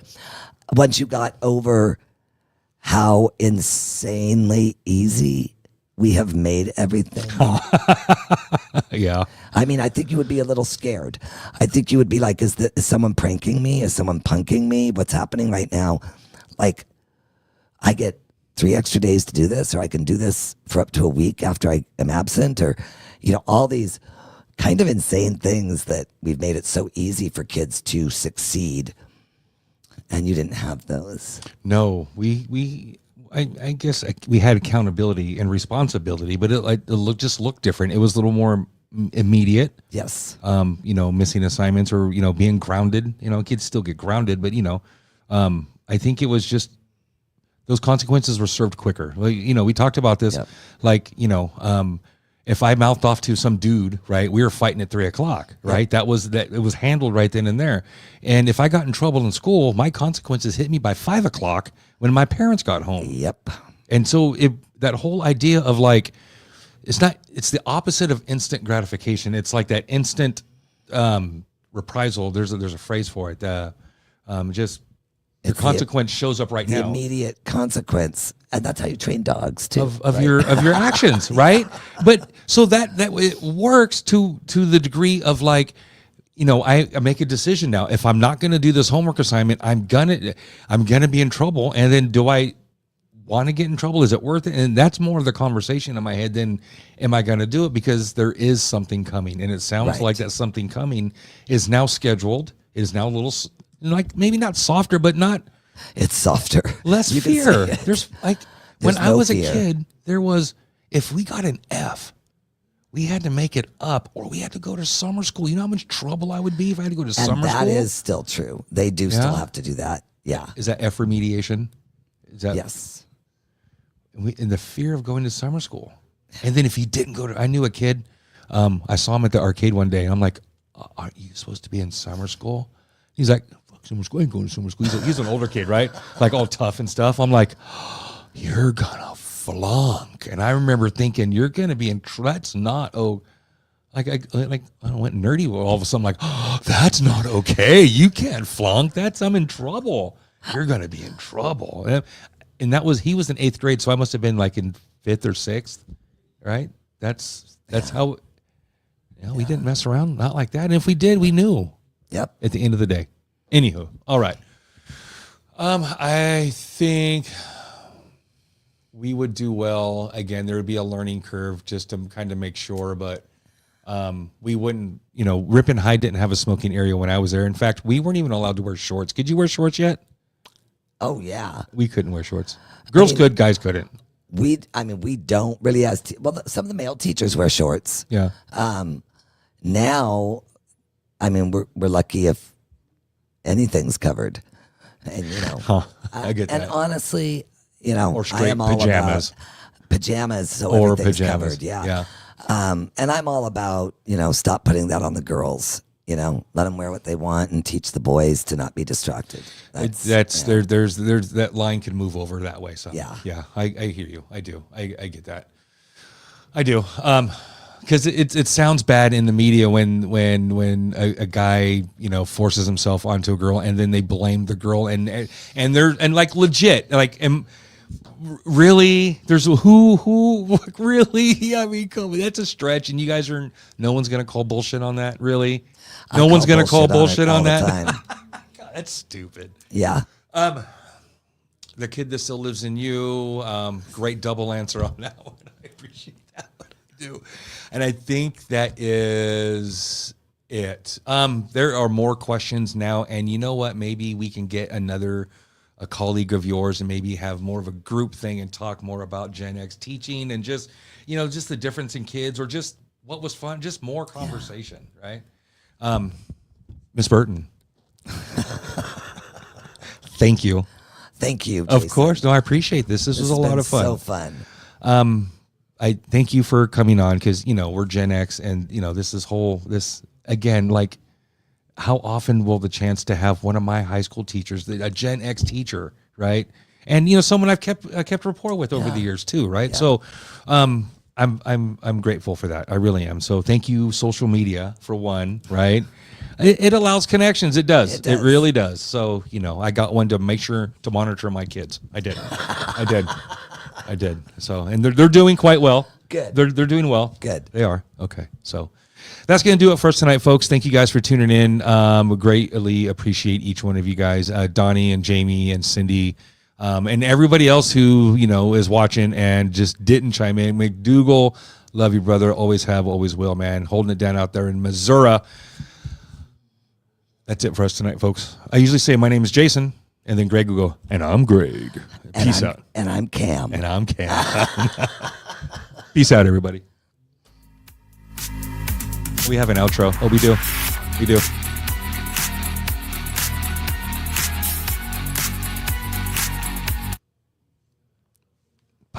once you got over how insanely easy we have made everything. Yeah. I mean, I think you would be a little scared. I think you would be like, is someone pranking me? Is someone punking me? What's happening right now? Like, I get 3 extra days to do this, or I can do this for up to a week after I am absent, or, all these kind of insane things that we've made it so easy for kids to succeed. And you didn't have those. No, I guess we had accountability and responsibility, but it just looked different. It was a little more immediate. Yes. Missing assignments or, being grounded. Kids still get grounded, but, I think it was just those consequences were served quicker. Like, we talked about this, Yep. like, if I mouthed off to some dude, right, we were fighting at 3:00, right? It was handled right then and there. And if I got in trouble in school, my consequences hit me by 5:00 when my parents got home. Yep. And so that whole idea of like, it's the opposite of instant gratification. It's like that instant reprisal. There's a phrase for it. Just your It's consequence shows up right the now immediate consequence, and that's how you train dogs too. of right? your actions, right? But so that it works to the degree of like, I make a decision now. If I'm not going to do this homework assignment, I'm gonna be in trouble. And then do I want to get in trouble? Is it worth it? And that's more of the conversation in my head than am I going to do it, because there is something coming, and it sounds Right. like that something coming is now scheduled. It is now a little like maybe not softer, but not It's softer. less You can fear. say it. There's like when There's I no was fear. a kid, there was, if we got an F, we had to make it up, or we had to go to summer school. You know how much trouble I would be if I had to go to And summer that school? is still true. They do still Yeah? have to do that. Yeah. Is that F remediation? Is that Yes. and the fear of going to summer school? And then if he didn't go to, I knew a kid, I saw him at the arcade one day, and I'm like, aren't you supposed to be in summer school? He's like, fuck summer school, I ain't going to summer school. He's an older kid, right? Like all tough and stuff. I'm like, you're gonna flunk. And I remember thinking, you're gonna be in that's not like I went nerdy all of a sudden, like, that's not okay. You can't flunk. I'm in trouble. You're gonna be in trouble. And he was in 8th grade, so I must have been like in 5th or 6th, right? That's how we didn't mess around, not like that. And if we did, we knew Yep. at the end of the day. Anywho, all right. I think we would do well. Again, there would be a learning curve just to kind of make sure, but we wouldn't, Rip and Hide didn't have a smoking area when I was there. In fact, we weren't even allowed to wear shorts. Could you wear shorts yet? Oh yeah. We couldn't wear shorts. Girls could, guys couldn't. We don't really some of the male teachers wear shorts. Yeah. Now, we're lucky if anything's covered, and I get and that. honestly, Or I straight am all pajamas. about pajamas, so Or everything's pajamas. covered. Yeah. Yeah. And I'm all about stop putting that on the girls. Let them wear what they want and teach the boys to not be distracted. There's that line can move over that way. So Yeah. I hear you. I do. I get that. I do. Because it sounds bad in the media when a guy forces himself onto a girl, and then they blame the girl, and they're like legit really there's who really. I mean, come on, that's a stretch, and you guys no one's gonna call bullshit on that, really. No one's gonna call bullshit on that. God, that's stupid. Yeah. The kid that still lives in you. Great double answer on that one. I appreciate that one. I do. And I think that is it. There are more questions now, and you know what? Maybe we can get a colleague of yours and maybe have more of a group thing and talk more about Gen X teaching and just the difference in kids, or just what was fun, just more conversation, right? Miss Burton. Thank you. Thank you, Of Jason. course. No, I appreciate this. This was a lot of fun. So fun. I thank you for coming on, because we're Gen X, and this again, like, how often will the chance to have one of my high school teachers, a Gen X teacher, right? And someone I've kept rapport with over the years too, right? Yeah. So I'm grateful for that. I really am. So thank you, social media, for one, right? It allows connections. It does. It really does. So, I got one to make sure to monitor my kids. I did. I did. So, and they're doing quite well. Good. They're doing well. Good. They are. Okay. So that's going to do it for us tonight, folks. Thank you guys for tuning in. We greatly appreciate each one of you guys, Donnie and Jamie and Cindy, and everybody else who, is watching and just didn't chime in. McDougal, love you, brother. Always have, always will, man. Holding it down out there in Missouri. That's it for us tonight, folks. I usually say my name is Jason, and then Greg will go, and I'm Greg. Peace out. And I'm Cam. And I'm Cam. Peace out, everybody. We have an outro. Oh, we do. We do.